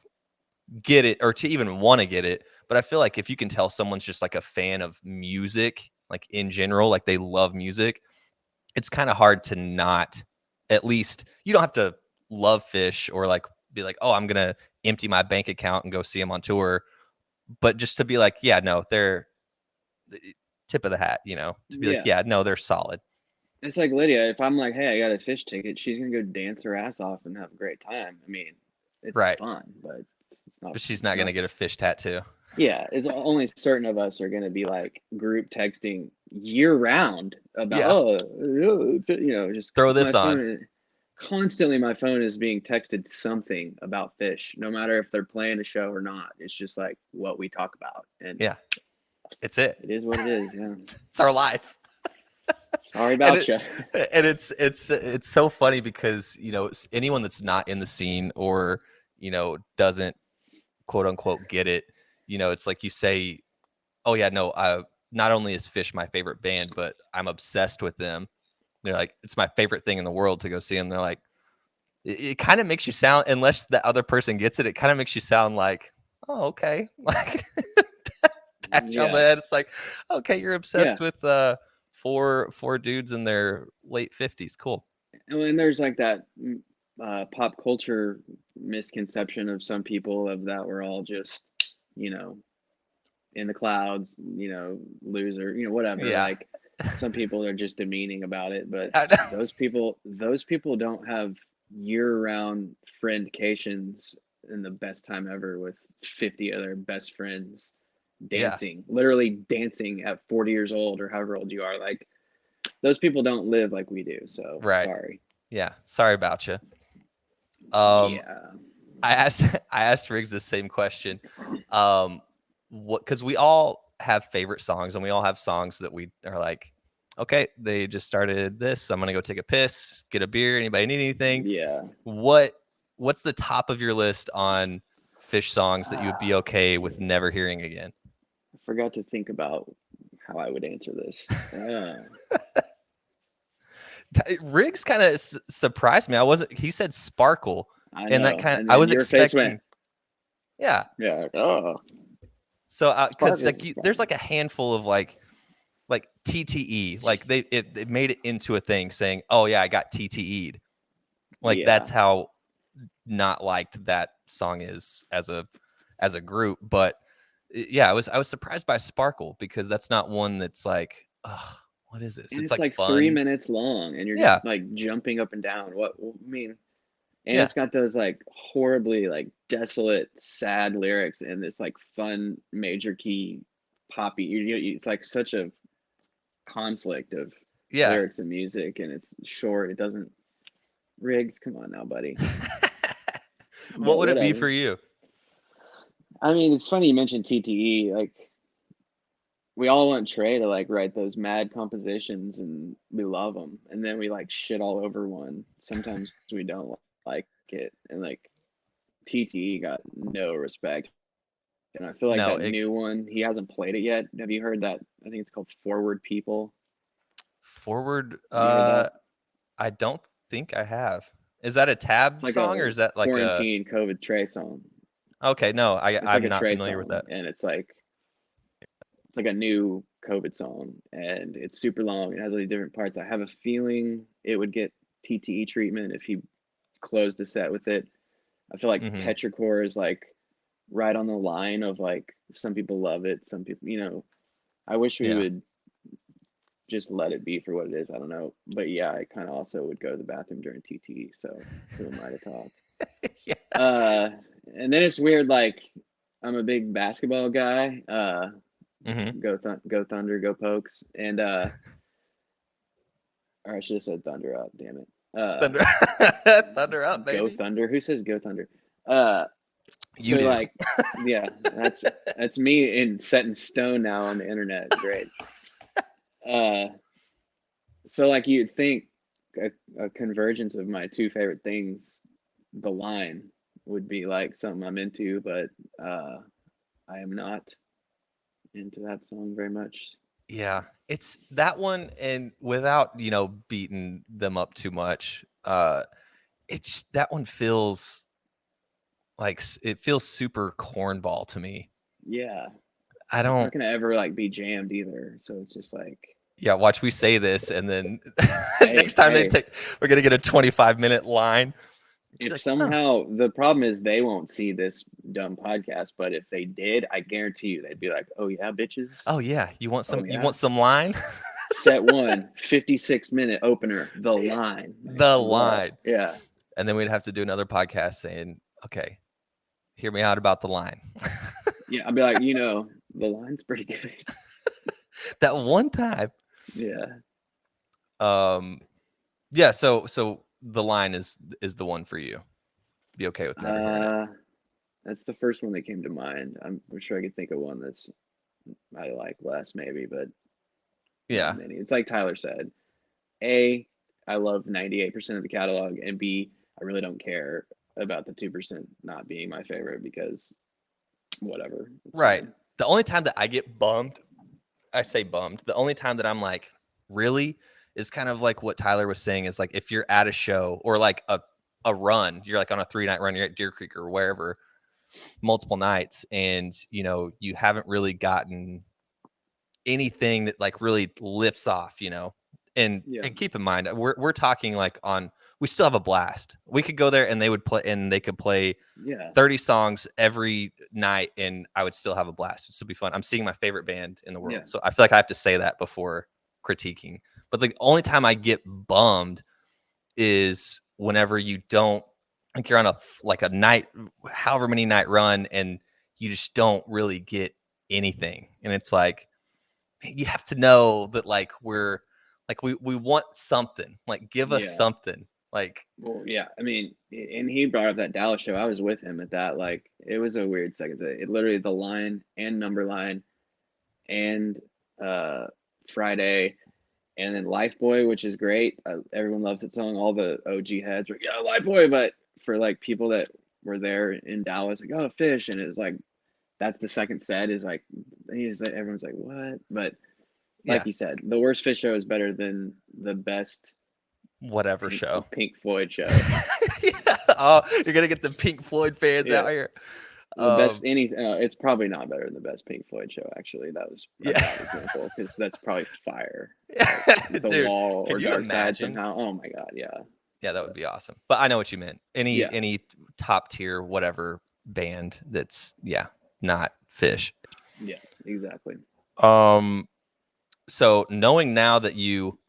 get it or to even want to get it. But I feel like if you can tell someone's just like a fan of music, like in general, like they love music, it's kind of hard to not, at least you don't have to love Phish or like be like, oh, I'm going to empty my bank account and go see them on tour. But just to be like, yeah, no, they're tip of the hat, to be like, yeah. yeah, no, they're solid. It's like Lydia. If I'm like, hey, I got a Phish ticket, she's gonna go dance her ass off and have a great time. I mean, it's Right. fun, but it's not. But she's It's not going not. to get a Phish tattoo. Yeah, it's only certain of us are gonna be like group texting year round about, Yeah. just Throw my this on. phone. Constantly, my phone is being texted something about Phish, no matter if they're playing a show or not. It's just like what we talk about, and Yeah. It's it. it is what it is. Yeah. It's our life. Sorry and about it, you. and it's so funny because anyone that's not in the scene or doesn't quote unquote get it, it's like you say, oh yeah, no, not only is Phish my favorite band, but I'm obsessed with them. They're like, it's my favorite thing in the world to go see them. They're like, it kind of makes you sound, unless the other person gets it, it kind of makes you sound like, oh, okay. Like pat you on the Yeah, head. It's like, okay, you're yeah. obsessed with four dudes in their late 50s. Cool. And then there's like that pop culture misconception of some people of that we're all just, you know, in the clouds, loser, whatever. Yeah. Like some people are just demeaning about it, but I know. those people don't have year-round friendcations in the best time ever with 50 other best friends Yeah. dancing, literally dancing at 40 years old or however old you are. Like those people don't live like we do. So Right. sorry. Yeah. Sorry about you. Um, Yeah. I asked I asked Riggs the same question. Um, what because we all have favorite songs and we all have songs that we are like, okay, they just started this. I'm gonna go take a piss, get a beer. Anybody need anything? Yeah. What what's the top of your list on Phish songs that you would be Ah, okay with never hearing again? I forgot to think about how I would answer this. Riggs kind of surprised me. I wasn't. He said Sparkle, I and that know. kind of And I then was your face went, expecting. Yeah. yeah, like, oh, So because Sparkles like is there's fun. like a handful of like TTE, like they made it into a thing saying, "Oh yeah, I got TTE'd." Like Yeah. that's how not liked that song is as a group. But yeah, I was surprised by Sparkle because that's not one that's like, ugh, what is this? And It's it's like like 3 fun. minutes long and you're just Yeah, like jumping up and down. I mean, and yeah, it's got those like horribly like desolate, sad lyrics and this like fun major key poppy. It's like such a conflict of yeah. lyrics and music, and it's short. It doesn't. Riggs, come on now, buddy. What But would it be whatever. for you? I mean, it's funny you mentioned TTE. Like we all want Trey to like write those mad compositions, and we love them, and then we like shit all over one. Sometimes we don't like it, and like TTE got no respect. And I feel like No, that new one, he hasn't played it yet. Have you heard that? I think it's called Forward People. forward. Have you heard that? I don't think I have. Is that a It's Tab like song or a is that like a? quarantine COVID Trey song. Okay, no, It's like I'm a not Trey familiar with song, that. and it's like a new COVID song, and it's super long. It has all these different parts. I have a feeling it would get TTE treatment if he closed a set with it. I feel like Hmm. Petrichor is like right on the line of like some people love it, some people, I wish we Yeah. would just let it be for what it is. I don't know, but yeah, I kind of also would go to the bathroom during TTE. So who am I to talk? Yeah. Uh, and then it's weird. Like I'm a big basketball guy. Hmm. Go Thunder, go Pokes, and or I should have said Thunder up. Damn it. Thunder, Thunder up, Go baby. Thunder. Who says Go Thunder? Uh, You so do. like, yeah, that's me in set in stone now on the internet. Great. Uh, so like you'd think a convergence of my two favorite things, the line would be like something I'm into, but I am not into that song very much. Yeah, it's that one, and without beating them up too much, it's that one feels like it feels super cornball to me. Yeah, I it's not don't. gonna ever like be jammed either. So it's just like, Yeah, watch we say this, and then hey, next time hey, we're gonna get a 25-minute line. Be if like, oh, somehow the problem is they won't see this dumb podcast, but if they did, I guarantee you they'd be like, "Oh yeah, bitches. oh yeah, you want Oh some? You yeah." want some line? Set one, 56-minute opener, the Yeah, line. Like, the what? line, Yeah. and then we'd have to do another podcast saying, okay, hear me out about the line. Yeah. I'd be like, the line's pretty good. That one time. Yeah. Um, yeah. So the line is the one for you. Be okay with never hearing it. Uh, that's the first one that came to mind. I'm sure I could think of one that's I like less, maybe, but not Yeah. many. It's like Tyler said. A, I love 98% of the catalog, and B, I really don't care about the 2% not being my favorite because whatever, it's Right. fine. The only time that I get bummed, I say bummed. The only time that I'm like, really, is kind of like what Tyler was saying is like if you're at a show or like a run, you're like on a 3-night run, you're at Deer Creek or wherever, multiple nights, and you haven't really gotten anything that like really lifts off, and Yeah. and keep in mind we're talking like on we still have a blast. We could go there and they could play Yeah. 30 songs every night and I would still have a blast. It'd still be fun. I'm seeing my favorite band in the Yeah. world. So I feel like I have to say that before critiquing. But the only time I get bummed is whenever you don't, like you're on a night, however many night run, and you just don't really get anything. And it's like, you have to know that like we want something, like give us Yeah. something. Like, Well, yeah. I mean, and he brought up that Dallas show. I was with him at that. Like, it was a weird second. It literally the line and number line and uh Friday and then Life Boy, which is great. Everyone loves that song. All the OG heads were yeah, Life Boy. But for like people that were there in Dallas, like oh Phish, and it's like that's the second set is like everyone's like what? But yeah, like you said, the worst Phish show is better than the best whatever show. Pink Floyd show. Yeah. Oh, you're gonna get the Pink Floyd fans Yeah. out here. The best it's probably not better than the best Pink Floyd show. Actually, that was a Yeah. bad example because that's probably Fire, like, the Dude, Wall can or you Dark Side imagine? somehow. Oh my God, yeah, Yeah, that would be awesome. But I know what you meant. yeah, Any top tier whatever band that's not Phish. yeah, exactly. So knowing now that you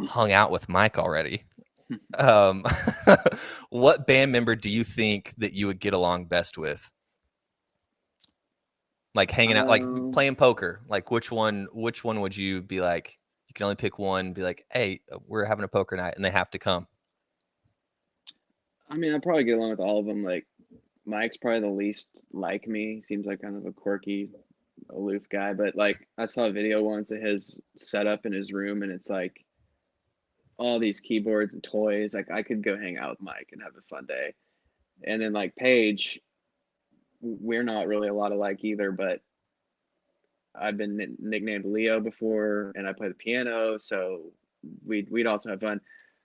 hung out with Mike already, um what band member do you think that you would get along best with? Like hanging out, like playing poker. Like which one would you be like, you can only pick one, be like, hey, we're having a poker night and they have to come? I mean, I probably get along with all of them. Like Mike's probably the least like me. He seems like kind of a quirky, aloof guy. But like I saw a video once of his setup in his room, and it's like all these keyboards and toys. Like I could go hang out with Mike and have a fun day. And then like Paige, we're not really a lot alike either, but I've been nicknamed Leo before, and I play the piano, so we'd also have fun.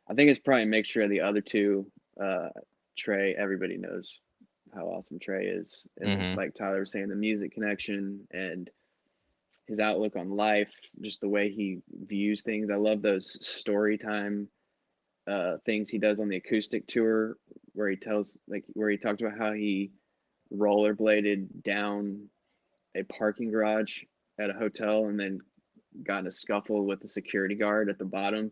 I think it's probably a mixture of the other two. Trey, everybody knows how awesome Trey is, and Mm-hmm. like Tyler was saying, the music connection and his outlook on life, just the way he views things. I love those story time things he does on the acoustic tour, where he talked about how he rollerbladed down a parking garage at a hotel and then got in a scuffle with the security guard at the bottom.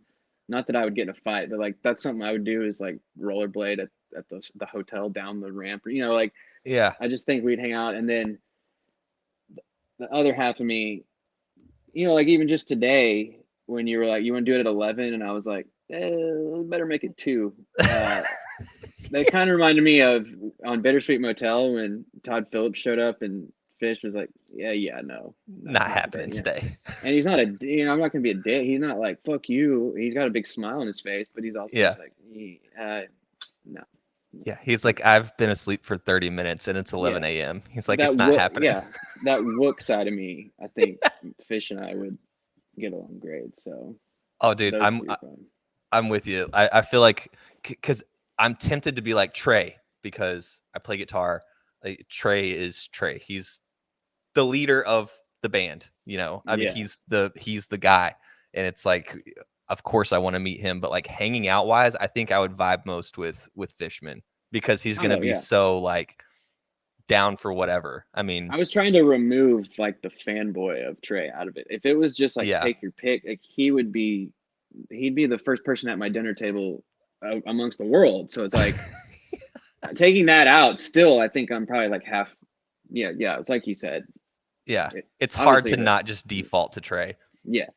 Not that I would get in a fight, but like that's something I would do is like rollerblade at the hotel down the ramp. Like Yeah. I just think we'd hang out. And then the other half of me, like even just today when you were like, you want to do it at 11, and I was like, better make it 2. They kind of reminded me of on Bittersweet Motel when Todd Phillips showed up and Phish was like, yeah, no, Not happening today. And he's not I'm not gonna be a dick. He's not like fuck you. He's got a big smile on his face, but he's also just like, no. Yeah, he's like, I've been asleep for 30 minutes and it's 11 a.m. He's like, it's not happening. Yeah, that Wook side of me, I think Phish and I would get along great. So, oh, dude, I'm with you. I feel like because I'm tempted to be like Trey because I play guitar. Like, Trey is Trey. He's the leader of the band. I mean, he's the guy, and it's like, of course, I want to meet him. But like hanging out wise, I think I would vibe most with Fishman because he's gonna be so like down for whatever. I mean, I was trying to remove like the fanboy of Trey out of it. If it was just like take your pick, like he'd be the first person at my dinner table amongst the world. So it's like taking that out. Still, I think I'm probably like half. Yeah. It's like you said. Yeah, it's hard to not just default to Trey. Yeah,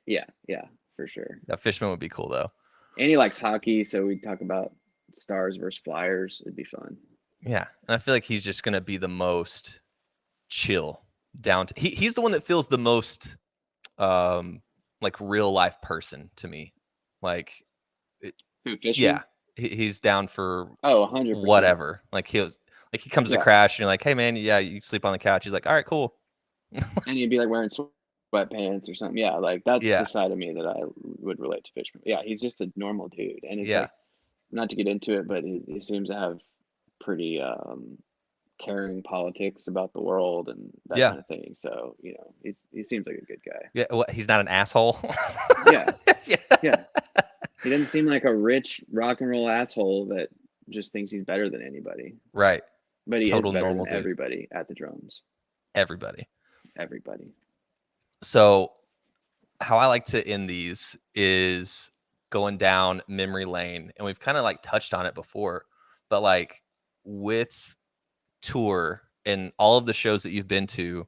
for sure. Yeah, Fishman would be cool though. And he likes hockey, so we talk about Stars versus Flyers. It'd be fun. Yeah, and I feel like he's just gonna be the most chill, down to he's the one that feels the most like real life person to me. Like, yeah, he's down for 100%. whatever. Like he comes to crash, and you're like, hey man, yeah, you sleep on the couch. He's like, all right, cool. And you'd be like wearing sweatpants or something. Yeah, like that's the side of me that I would relate to Fishman. Yeah, he's just a normal dude, and it's like, not to get into it, but he seems to have pretty caring politics about the world and that kind of thing. So he seems like a good guy. Yeah, he's not an asshole. Yeah. He doesn't seem like a rich rock and roll asshole that just thinks he's better than anybody. Right. But he is better than everybody at the drums. Everybody. Everybody. So how I like to end these is going down memory lane, and we've kind of like touched on it before, but like with tour and all of the shows that you've been to,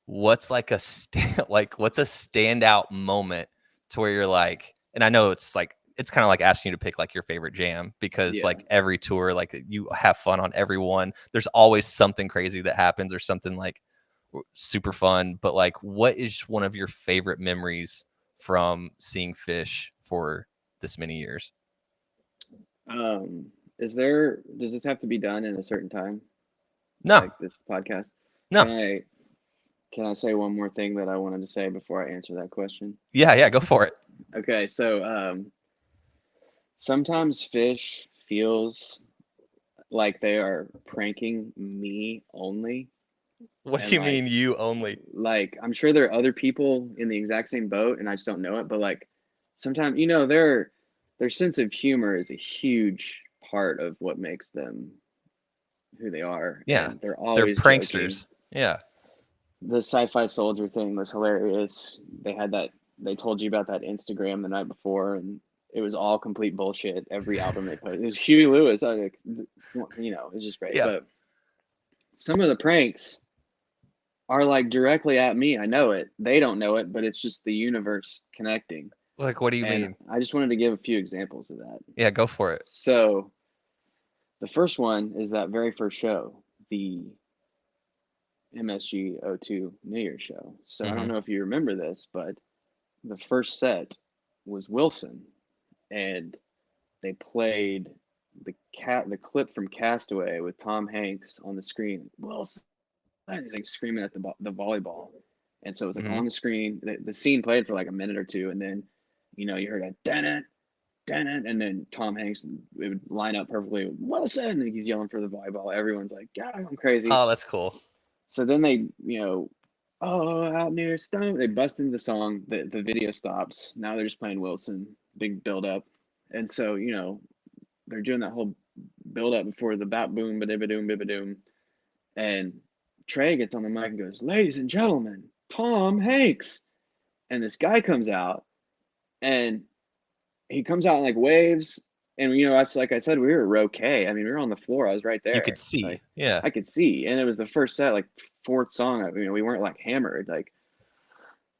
what's like what's a standout moment to where you're like, and I know it's kind of like asking you to pick like your favorite jam, because Yeah. like every tour, like you have fun on every one. There's always something crazy that happens or something like super fun. But like, what is one of your favorite memories from seeing Phish for this many years? Does this have to be done in a certain time? No, Like this podcast? no. Can I say one more thing that I wanted to say before I answer that question? Yeah, go for it. Okay, so sometimes Phish feels like they are pranking me only. What do And you like mean you only? like I'm sure there are other people in the exact same boat and I just don't know it, but like sometimes their sense of humor is a huge part of what makes them who they are, Yeah, and they're they're always joking. pranksters. Yeah. The sci-fi soldier thing was hilarious. They told you about that Instagram the night before, and it was all complete bullshit. Every album they put, it was Huey Lewis. I was like, it's just great. Yeah. But some of the pranks are like directly at me. I know it. They don't know it, but it's just the universe connecting. Like, what do you And mean? I just wanted to give a few examples of that. Yeah, go for it. So the first one is that very first show, the MSG O2 New Year's show. So I don't know if you remember this, but the first set was Wilson, and they played the clip from Castaway with Tom Hanks on the screen. Wilson, he's like screaming at the volleyball, and so it was like on the screen. The scene played for like a minute or two, and then you heard a dun it, and then Tom Hanks, it would line up perfectly with Wilson, and he's yelling for the volleyball. Everyone's like, "God, I'm crazy." Oh, that's cool. So then they, oh, out near Stone, they bust into the song. The video stops. Now they're just playing Wilson, big build up, and so they're doing that whole build up before the bat boom, ba doom, ba doom, and Trey gets on the mic and goes, "Ladies and gentlemen, Tom Hanks," and this guy comes out, and he comes out in like waves. And that's like I said, we were row K. I mean, we were on the floor. I was right there. You could see. Like, Yeah. I could see, and it was the first set, like fourth song. We weren't like hammered, like,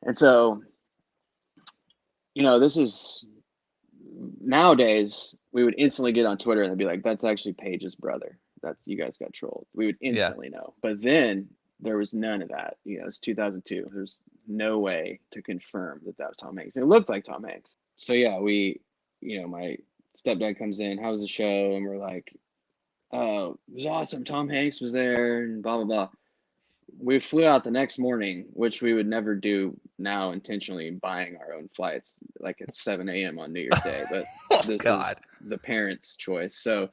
and so, this is nowadays we would instantly get on Twitter and they'd be like, "That's actually Paige's brother. You guys got trolled." We would instantly know. But then there was none of that. It's 2002. There's no way to confirm that was Tom Hanks. It looked like Tom Hanks. So yeah, my stepdad comes in, "How was the show?" And we're like, "Oh, it was awesome. Tom Hanks was there," and blah blah blah. We flew out the next morning, which we would never do now, intentionally buying our own flights like at 7 a.m. on New Year's Day. But this was the parents' choice. So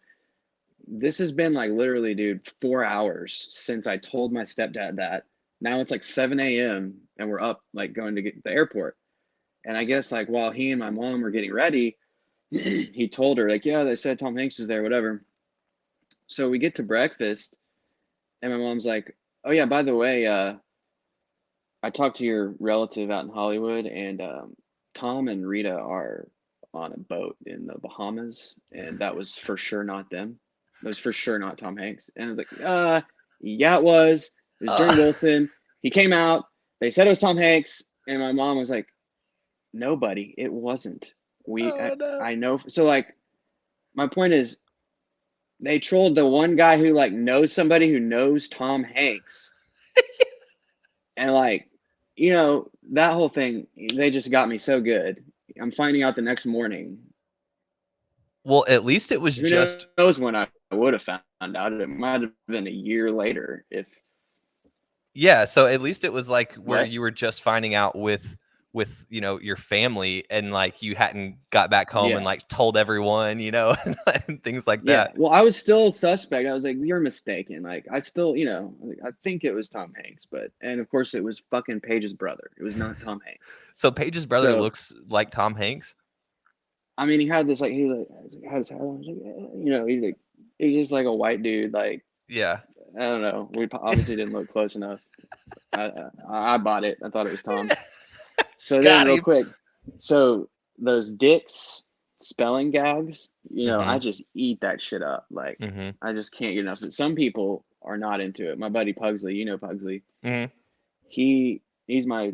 this has been like literally, dude, 4 hours since I told my stepdad that. Now it's like 7 a.m. and we're up like going to get to the airport. And I guess like while he and my mom were getting ready, he told her like, "Yeah, they said Tom Hanks is there, whatever." So we get to breakfast and my mom's like, "Oh yeah, by the way, I talked to your relative out in Hollywood, and Tom and Rita are on a boat in the Bahamas, and that was for sure not them. That was for sure not Tom Hanks." And I was like, yeah, it was. It was during Wilson. He came out. They said it was Tom Hanks, and my mom was like, "No, buddy, it wasn't. I know." So like, my point is, they trolled the one guy who like knows somebody who knows Tom Hanks. And like, that whole thing, they just got me so good. I'm finding out the next morning. Well, at least it was Who just knows when I would have found out. It might have been a year later if. Yeah, so at least it was like where What? you were just finding out with your family, and like you hadn't got back home and Yeah. like told everyone, and things like Yeah. that. Well, I was still suspect. I was like, "You're mistaken." Like, I still, I think it was Tom Hanks, and of course it was fucking Paige's brother. It was not Tom Hanks. So Paige's brother looks like Tom Hanks? I mean, he had this like, he had his hair on. He's just like a white dude. Like, Yeah. I don't know. We obviously didn't look close enough. I bought it. I thought it was Tom. So then, real quick, so those dicks spelling gags, I Mm-hmm. just eat that shit up. Like, Mm-hmm. I just can't get enough of it. Some people are not into it. My buddy Pugsley, Pugsley. Mm-hmm. He's my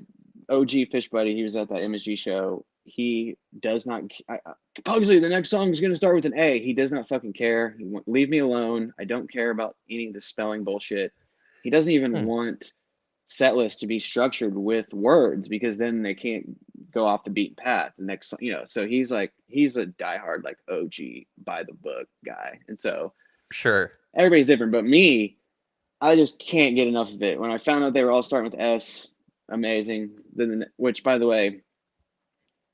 OG Fish buddy. He was at that MSG show. He does not. Pugsley, the next song is going to start with an A. He does not fucking care. Leave me alone. I don't care about any of the spelling bullshit. He doesn't even Hmm. want set list to be structured with words because then they can't go off the beaten path. The next, so he's a diehard like OG by the book guy, and so Sure. everybody's different. But me, I just can't get enough of it. When I found out they were all starting with S, amazing. Then, which by the way,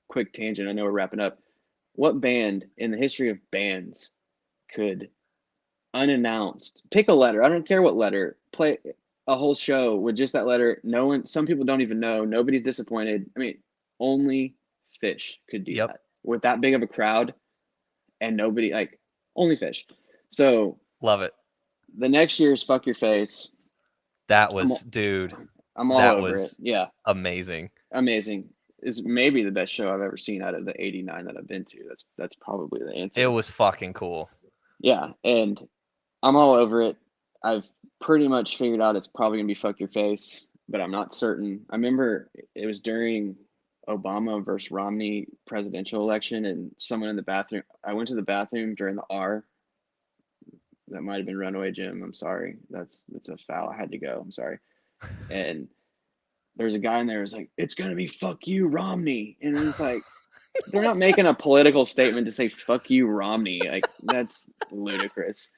quick tangent. I know we're wrapping up. What band in the history of bands could unannounced pick a letter? I don't care what letter. Play a whole show with just that letter. No one. Some people don't even know. Nobody's disappointed. I mean, only Phish could do Yep. that with that big of a crowd, and nobody like only Phish. So Love it. the next year's "Fuck Your Face." That I'm was, dude, I'm all that over it. was Yeah, amazing. amazing. Is maybe the best show I've ever seen out of the 89 that I've been to. That's probably the It answer. was fucking cool. Yeah, and I'm all over it. I've pretty much figured out it's probably gonna be "Fuck Your Face," but I'm not certain. I remember it was during Obama versus Romney presidential election, and someone in the bathroom. I went to the bathroom during the R. That might have been Runaway Jim. I'm sorry. That's a foul. I had to go. I'm sorry. And there was a guy in there who was like, "It's gonna be fuck you, Romney," and it's like they're not making a political statement to say "fuck you, Romney." Like that's ludicrous.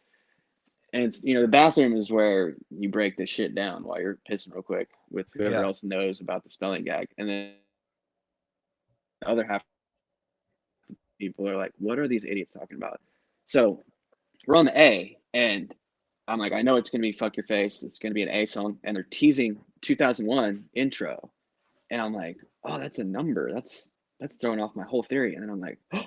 And it's the bathroom is where you break this shit down while you're pissing real quick with whoever Yeah. else knows about the spelling gag, and then the other half of people are like, "What are these idiots talking about?" So we're on the A, and I'm like, I know it's gonna be "Fuck Your Face." It's gonna be an A song, and they're teasing 2001 intro, and I'm like, "Oh, that's a number. That's throwing off my whole theory." And then I'm like, oh,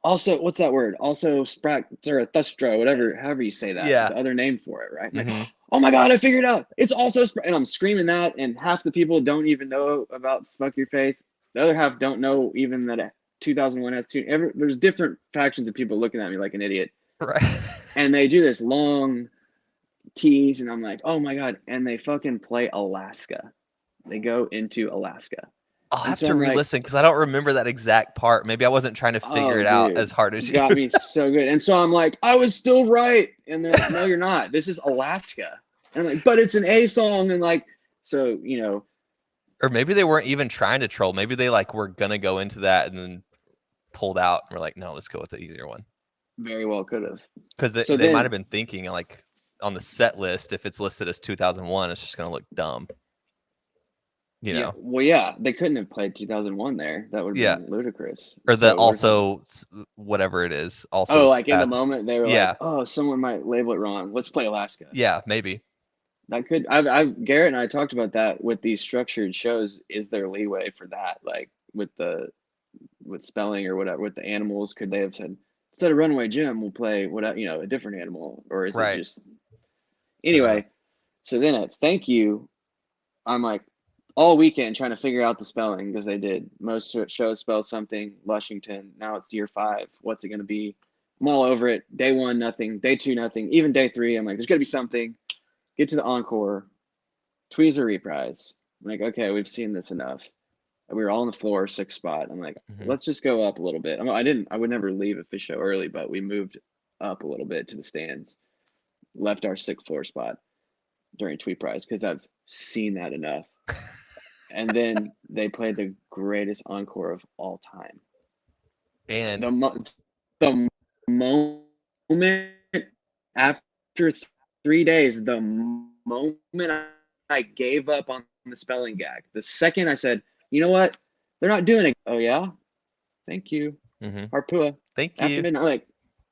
also, what's that word? Also, sprack or thustro, whatever, however you say that, Yeah. the other name for it, right? I'm like, Mm-hmm. oh my god, I figured it out. It's also, and I'm screaming that, and half the people don't even know about "Fuck Your Face." The other half don't know even that 2001 has two. There's different factions of people looking at me like an idiot, Right. and they do this long tease, and I'm like, oh my god, and they fucking play Alaska. They go into Alaska, I'll and have so to I'm like, re-listen because I don't remember that exact part. Maybe I wasn't trying to figure oh, it out dude, as hard as you. got me so good. And so I'm like, I was still right. And they're like, no, you're not. This is Alaska. And I'm like, but it's an A song. And like, so, Or maybe they weren't even trying to troll. Maybe they like were gonna go into that and then pulled out and were like, no, let's go with the easier one. very well could have. Because So they might have then, been thinking like on the set list, if it's listed as 2001, it's just gonna look dumb. You yeah, know? well, yeah, they couldn't have played 2001 there. That would have Yeah. been ludicrous. Or the So also whatever it is. Also like in the spath. moment, they were like, Yeah. oh, someone might label it wrong. Let's play Alaska. Yeah, maybe. That could, Garrett and I talked about that with these structured shows. Is there leeway for that? Like with spelling or whatever with the animals, could they have said instead of Runaway Jim, we'll play a different animal, or is it Right. just Who knows? anyway? So then at thank you, I'm like all weekend trying to figure out the spelling because they did most shows spell something Lushington. Now it's year 5. What's it going to be? I'm all over it. Day 1, nothing. Day 2, nothing. Even day 3, I'm like, there's got to be something. Get to the encore. Tweezer reprise. I'm like, okay, we've seen this enough. We were all on the floor, 6th spot. I'm like, Mm-hmm. let's just go up a little bit. I would never leave a Phish show early, but we moved up a little bit to the stands, left our 6th floor spot during Tweet Prize because I've seen that enough. And then they played the greatest encore of all time. And The moment after 3 days, the moment I gave up on the spelling gag, the second I said, you know what? They're not doing it. Oh, yeah? Thank you. Harpua. thank After you. midnight. Like,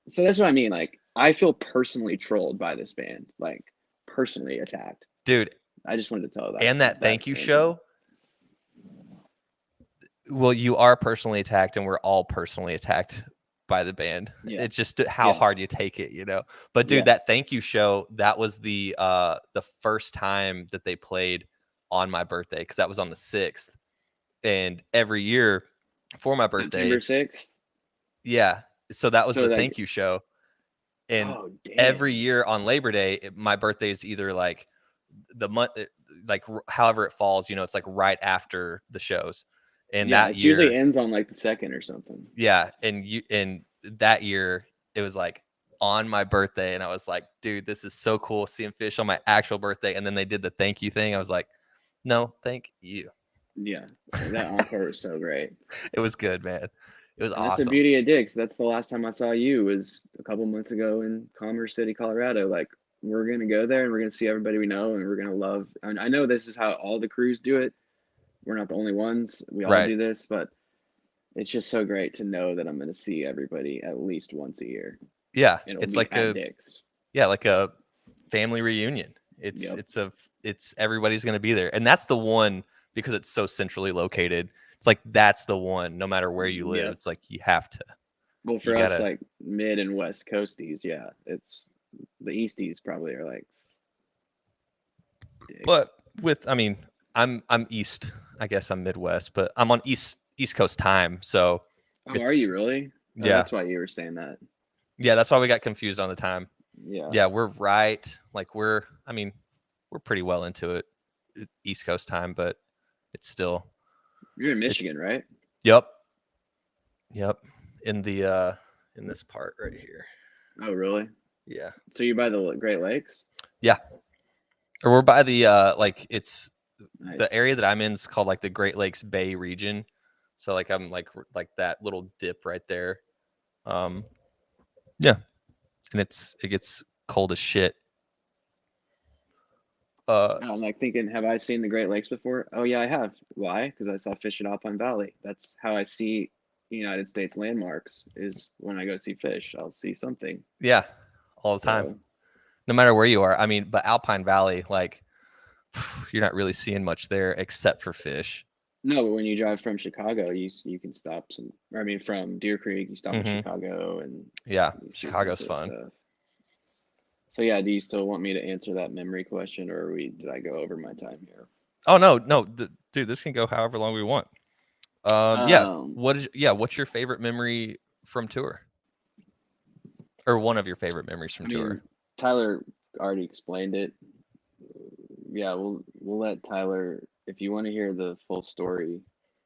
so that's what I mean. Like, I feel personally trolled by this band. Like, personally attacked. Dude, I just wanted to tell that. and that thank you tangent. show. Well, you are personally attacked, and we're all personally attacked by the band. Yeah. It's just how hard you take it, But dude, that thank you show, that was the first time that they played on my birthday, because that was on the 6th. And every year for my birthday, September 6th. Yeah. So that was So the like, thank you show. And oh every dang. year on Labor Day, my birthday is either like the month, like however it falls, it's like right after the shows. And Yeah, that it usually year, ends on like the second or something. yeah, and that year it was like on my birthday, and I was like, dude, this is so cool seeing Phish on my actual birthday. And then they did the thank you thing. I was like, no, thank you. Yeah, that encore was so great. It was good, man. It was And that's the awesome. beauty of Dick's. That's the last time I saw you was a couple months ago in Commerce City, Colorado. Like we're gonna go there and we're gonna see everybody we know and we're gonna love. And I know this is how all the crews do it. We're not the only ones. We all Right. do this, but it's just so great to know that I'm gonna see everybody at least once a year. Yeah. And it'll It's be like at Dick's. like a family reunion. It's Yep. it's a it's everybody's going to be there. And that's the one, because it's so centrally located. It's like that's the one no matter where you live. Yep. It's like you have to. Well, You for got us, to. like mid and west coasties, yeah, it's the Easties probably are like But Dick's. I mean, I'm east. I guess I'm Midwest, but I'm on East Coast time, so Oh, are it's you really? Oh, yeah. that's why you were saying that. Yeah, that's why we got confused on the time. Yeah. Yeah, we're right. Like I mean, we're pretty well into it. East Coast time, but it's still You're in it Michigan, right? yep. Yep. In this part right here. Oh, really? Yeah. So you're by the Great Lakes? Yeah. Or we're by the like it's the Nice. area that I'm in is called like the Great Lakes Bay region. So like I'm like that little dip right there. Um yeah. And it gets cold as shit. I'm like thinking, have I seen the Great Lakes before? Oh, yeah, I have. Why? Because I saw Fish at Alpine Valley. That's how I see United States landmarks is when I go see Fish. I'll see something. yeah, all the time. So, No matter where you are. I mean, but Alpine Valley, like you're not really seeing much there except for Fish. no, but when you drive from Chicago, you can stop some, or I mean, from Deer Creek, you stop in Mhm. Chicago and Yeah, you see some Chicago's cool fun. stuff. So, yeah, do you still want me to answer that memory question or did I go over my time here? Oh no, dude, this can go however long we want. Yeah. Um, What's your favorite memory from tour? Or one of your favorite memories from I mean, tour? Tyler already explained it. Yeah, we'll let Tyler. If you want to hear the full story,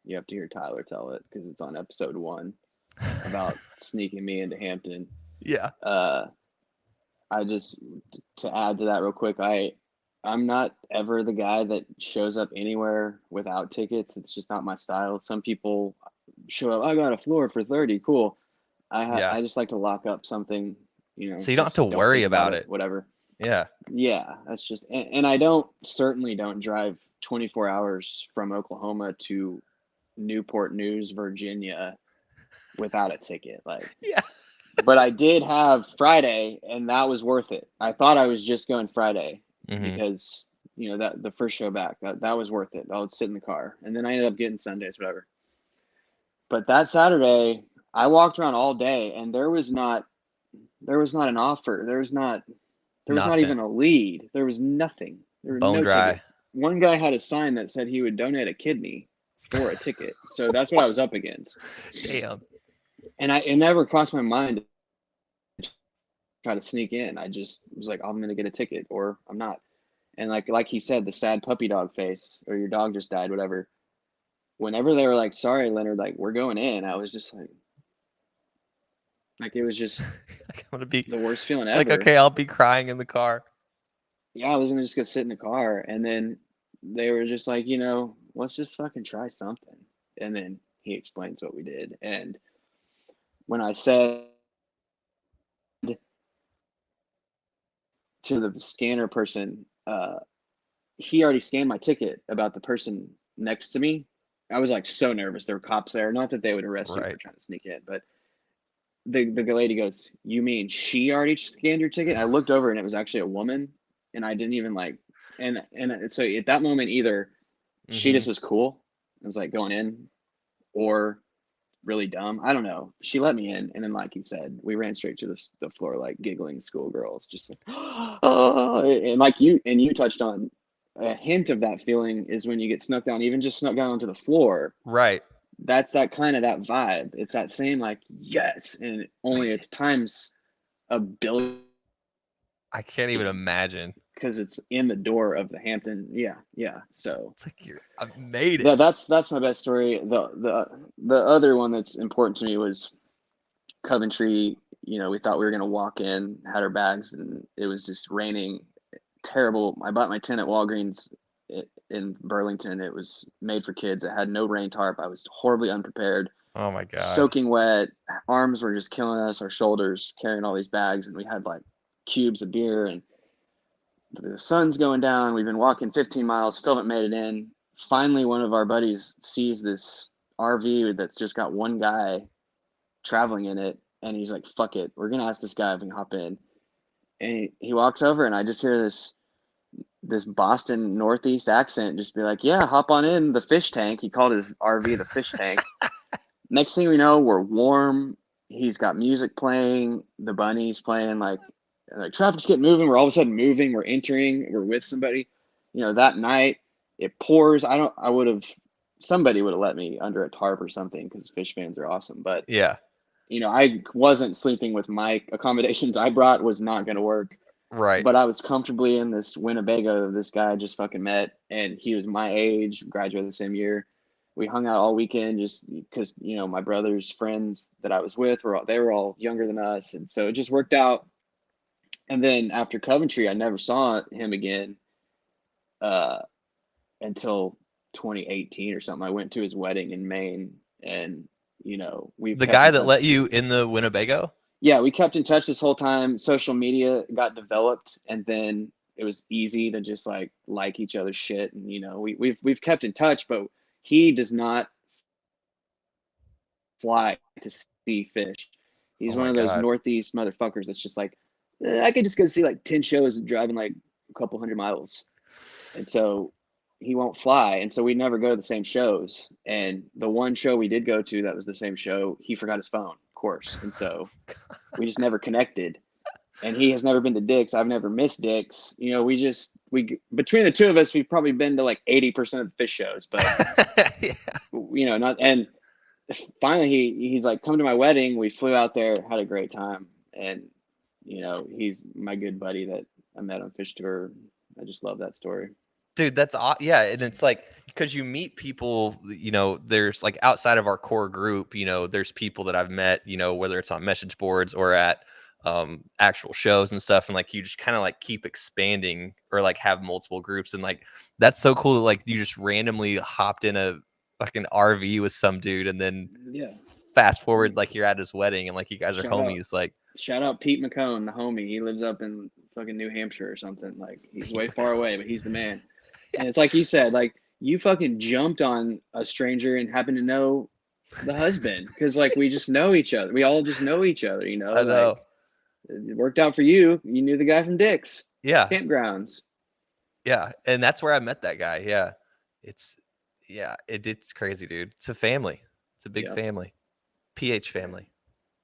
you have to hear Tyler tell it because it's on episode 1 about sneaking me into Hampton. Yeah. Uh, I just to add to that real quick, I'm not ever the guy that shows up anywhere without tickets. It's just not my style. Some people show up. I got a floor for 30. Cool. Yeah. I just like to lock up something. So you don't have Just to don't worry think about about it. it. Whatever. Yeah. Yeah, that's just, and I certainly don't drive 24 hours from Oklahoma to Newport News, Virginia without a ticket. Like, Yeah. but I did have Friday, and that was worth it. I thought I was just going Friday Mm-hmm. because, that the first show back, that was worth it. I would sit in the car, and then I ended up getting Sundays, whatever. But that Saturday, I walked around all day, and there was not an offer. There was not Nothing. even a lead. There was nothing. There were Bone no dry. tickets. One guy had a sign that said he would donate a kidney for a ticket. So that's what I was up against. Damn. And it never crossed my mind to try to sneak in. I just was like, I'm gonna get a ticket or I'm not. And like he said, the sad puppy dog face, or your dog just died, whatever. Whenever they were like, sorry, Leonard, like we're going in, I was just like it was just I'm gonna be the worst feeling like, ever. okay, I'll be crying in the car. Yeah, I was gonna just go sit in the car, and then they were just like, let's just fucking try something. And then he explains what we did. And when I said to the scanner person, he already scanned my ticket about the person next to me. I was like so nervous. There were cops there. Not that they would arrest you for Right. trying to sneak in, but the lady goes, "You mean she already scanned your ticket?" I looked over and it was actually a woman, and I didn't even like. And so at that moment, either she Mm-hmm. just was cool, it was like going in, or really dumb. I don't know. She let me in, and then like he said, we ran straight to the floor like giggling schoolgirls, just like, oh, and like you touched on a hint of that feeling is when you get snuck down, even just snuck down onto the floor. Right. that's that kind of that vibe. It's that same like yes, and only Man, it's times a billion I can't even imagine. because it's in the door of the Hampton. Yeah, yeah. So It's like I've made it. that's my best story. The other one that's important to me was Coventry. You know, we thought we were gonna walk in, had our bags, and it was just raining. Terrible. I bought my tent at Walgreens in Burlington. It was made for kids. It had no rain tarp. I was horribly unprepared, Oh my God. soaking wet. Arms were just killing us. Our shoulders carrying all these bags, and we had like cubes of beer. And the sun's going down. We've been walking 15 miles, still haven't made it in. Finally, one of our buddies sees this RV that's just got one guy traveling in it, and he's like, "Fuck it, we're gonna ask this guy if we can hop in." And he walks over, and I just hear this Boston Northeast accent just be like, "Yeah, hop on in the fish tank." He called his RV the fish tank. Next thing we know, we're warm. He's got music playing. The bunny's playing like traffic's getting moving. We're all of a sudden moving. We're entering. We're with somebody. You know, that night it pours. I would have, somebody would have let me under a tarp or something because fish fans are awesome. But, Yeah. you know, I wasn't sleeping with my accommodations I brought was not going to work. Right. But I was comfortably in this Winnebago this guy I just fucking met, and he was my age, graduated the same year. We hung out all weekend just because, you know, my brother's friends that I was with they were all younger than us, and so it just worked out. And then after Coventry, I never saw him again uh, until 2018 or something. I went to his wedding in Maine, and you know we've The kept guy in that touch. let you in the Winnebago? Yeah, we kept in touch this whole time. Social media got developed, and then it was easy to just like each other's shit. And you know, we've kept in touch, but he does not fly to see Fish. He's Oh one my of those God. Northeast motherfuckers that's just like, I could just go see like 10 shows and driving like a couple hundred miles. And so he won't fly. And so we never go to the same shows. And the one show we did go to that was the same show, he forgot his phone, of course. And so we just never connected. And he has never been to Dick's. I've never missed Dick's. You know, we between the two of us, we've probably been to like 80% of the Phish shows, but Yeah. you know, not. And finally, he's like, come to my wedding. We flew out there, had a great time, and you know, he's my good buddy that I met on Phish tour. I just love that story. Dude, that's yeah, and it's like because you meet people, you know, there's like outside of our core group, you know, there's people that I've met, you know, whether it's on message boards or at actual shows and stuff, and like you just kind of like keep expanding or like have multiple groups, and like that's so cool that like you just randomly hopped in a like an RV with some dude, and then Yeah. fast forward like you're at his wedding and like you guys are Shout out, homies, like shout out Pete McCone, the homie. He lives up in fucking New Hampshire or something. Like he's way far away, but he's the man. yeah, And it's like you said, like you fucking jumped on a stranger and happened to know the husband because like we just know each other. We all just know each other, you know. I know, Like it worked out for you. You knew the guy from Dick's yeah. campgrounds. Yeah, and that's where I met that guy. Yeah. It's it's crazy, dude. It's a family. It's a big Yeah. family. PH family.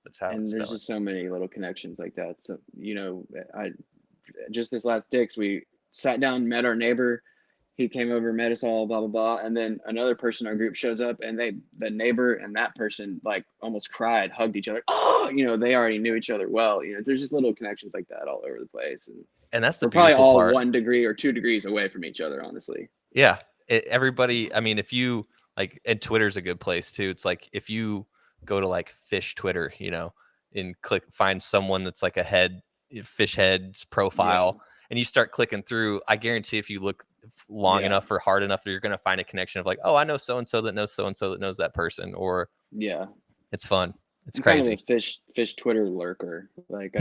That's how And it's there's spelled. just so many little connections like that. So, you know, I just this last Dick's, we sat down, met our neighbor. He came over, met us all, blah blah blah, and then another person in our group shows up, and the neighbor and that person like almost cried, hugged each other. Oh, you know, they already knew each other well. You know, there's just little connections like that all over the place, and And that's the we're probably beautiful all part. 1 degree or 2 degrees away from each other, honestly. Yeah. Everybody, I mean, if you like, and Twitter's a good place too. It's like if you go to like Fish Twitter, you know, and find someone that's like a Fish head's Yeah, profile, and you start clicking through, I guarantee if you look long yeah, enough or hard enough, you're going to find a connection of like, oh, I know so and so that knows that person, or yeah. it's fun. It's I'm kind of a crazy. fish Twitter lurker. Like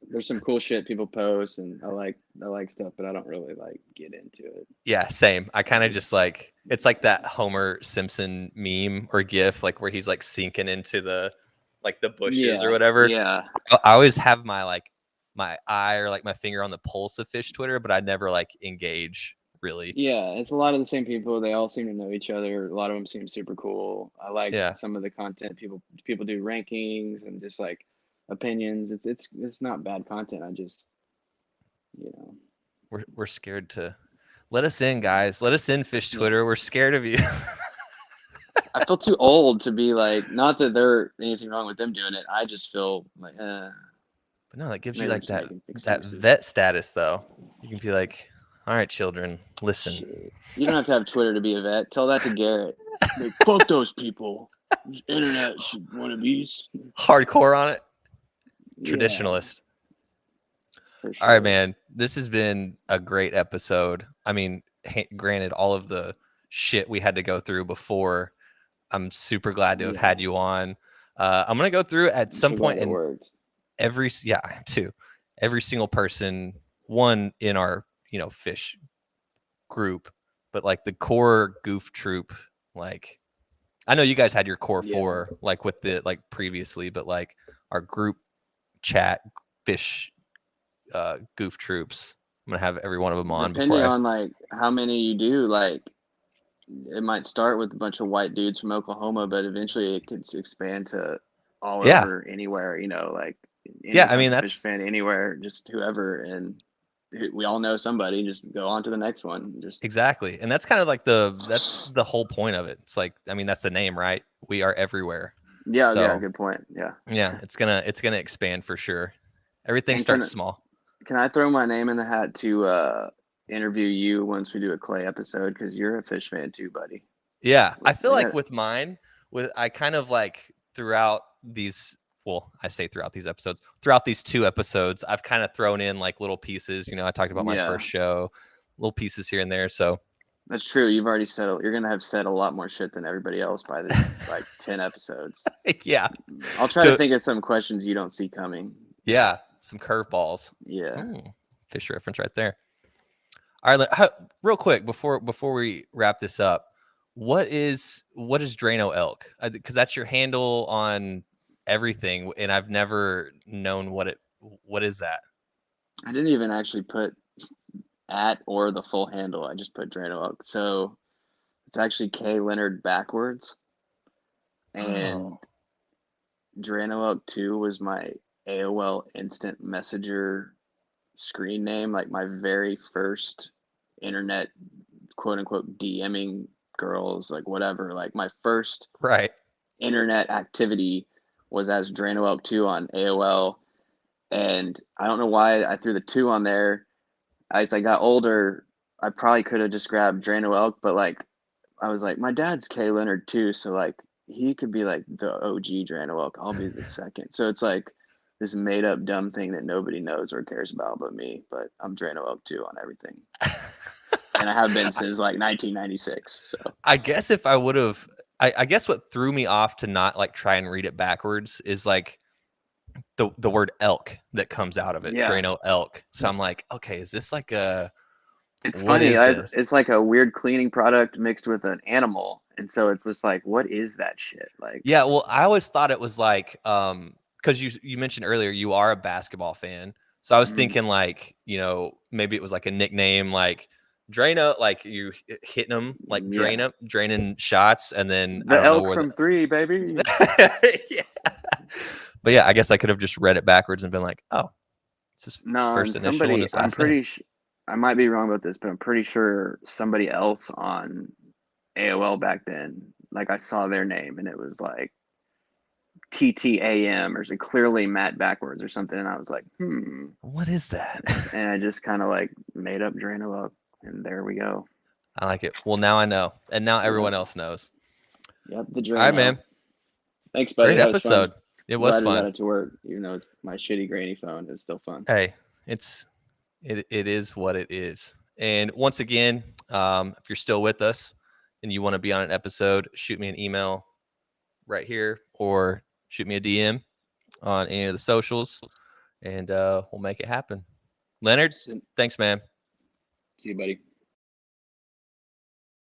there's some cool shit people post, and I like stuff, but I don't really like get into it. Yeah, same. I kind of Just just like it's like that Homer Simpson meme or gif, like where he's like sinking into the bushes or yeah, whatever. yeah, I always have my eye or like my finger on the pulse of Fish Twitter, but I never like engage really. yeah. It's a lot of the same people. They all seem to know each other. A lot of them seem super cool. I like Yeah, some of the content people do rankings and just like opinions. It's not bad content. I just you know we're scared to let us in, guys. Let us in, Fish yeah. Twitter. We're scared of you. I feel too old to be like, not that there's anything wrong with them doing it. I just feel like, But no, that gives you maybe they're like just making that excuses. vet status though. You can be like, all right, children, listen. Shit. You don't have to have Twitter to be a vet. Tell that to Garrett. Like, fuck those people. Those internet wannabes. Hardcore on it. Yeah, Traditionalist. for All right, sure. man. This has been a great episode. I mean, granted, all of the shit we had to go through before, I'm super glad to have Yeah, had you on. I'm gonna go through at I'm some so glad point it in worked. yeah, I am too. Every single person, one in our Phish group, but like the core goof troop, like I know you guys had your core Yeah. four like with the like previously, but like our group chat Phish goof troops. I'm gonna have every one of them on before Depending I. on like how many you do, like it might start with a bunch of white dudes from Oklahoma, but eventually it could expand to all Yeah, over anywhere, like yeah. any I type mean of Fish that's fan anywhere, just whoever, and we all know somebody. Just go on to the next one. Just exactly, and that's kind of like that's the whole point of it. It's like I mean that's the name, right? We are everywhere. yeah, yeah, So good point. Yeah. yeah, it's gonna expand for sure. Everything And starts small. can I throw my name in the hat to interview you once we do a Clay episode, because you're a Fish fan too, buddy. Yeah, I feel We like got with mine, with I kind of like throughout these. Well, I say throughout these episodes, throughout these two episodes, I've kind of thrown in like little pieces. I talked about my yeah. first show, little pieces here and there. So That's true. You've already said you're gonna have said a lot more shit than everybody else by the like 10 episodes. yeah, I'll try to to think of some questions you don't see coming. yeah, some curveballs. Yeah. Fish reference right there. All right, real quick before we wrap this up, what is Drano Elk? Because that's your handle on everything, and I've never known what is that. I didn't even actually put at or the full handle. I just put Drano Elk. So it's actually K Leonard backwards. And Oh, Drano Elk 2 was my AOL Instant Messenger screen name, like my very first internet quote unquote DMing girls, like whatever. Like my first right. internet activity was as Drano Elk 2 on AOL. And I don't know why I threw the 2 on there. As I got older, I probably could have just grabbed Drano Elk, but like I was like, my dad's K Leonard too, so like he could be like the OG Drano Elk. I'll be the second. So it's like this made up dumb thing that nobody knows or cares about but me. But I'm Drano Elk too on everything. And I have been since like 1996. So I guess if I would have, I guess what threw me off to not like try and read it backwards is like the word elk that comes out of it, yeah, Drano Elk. So I'm like, okay, is this like it's what funny. is this? It's like a weird cleaning product mixed with an animal, and so it's just like, what is that shit? Like, Yeah, well, I always thought it was like because you mentioned earlier you are a basketball fan. So I was thinking like, maybe it was like a nickname like Drano, like you hitting them, like yeah, draining shots, and then I the don't know elk where from 3, baby. yeah. But yeah, I guess I could have just read it backwards and been like, oh, it's his No, first and initial and somebody, his last name. I might be wrong about this, but I'm pretty sure somebody else on AOL back then, like I saw their name and it was like TTAM or clearly Matt backwards or something. And I was like, What is that? And I just kind of like made up Drano up and there we go. I like it. Well, now I know. And now everyone Yep. else knows. Yep. The All right, Drano. man. Thanks, buddy. Great That was fun. episode. It was Glad we got fun. it to work, even though it's my shitty grainy phone. It's still fun. Hey, it is what it is. And once again, if you're still with us and you want to be on an episode, shoot me an email right here or shoot me a DM on any of the socials and we'll make it happen. Leonard, thanks, man. See you, buddy.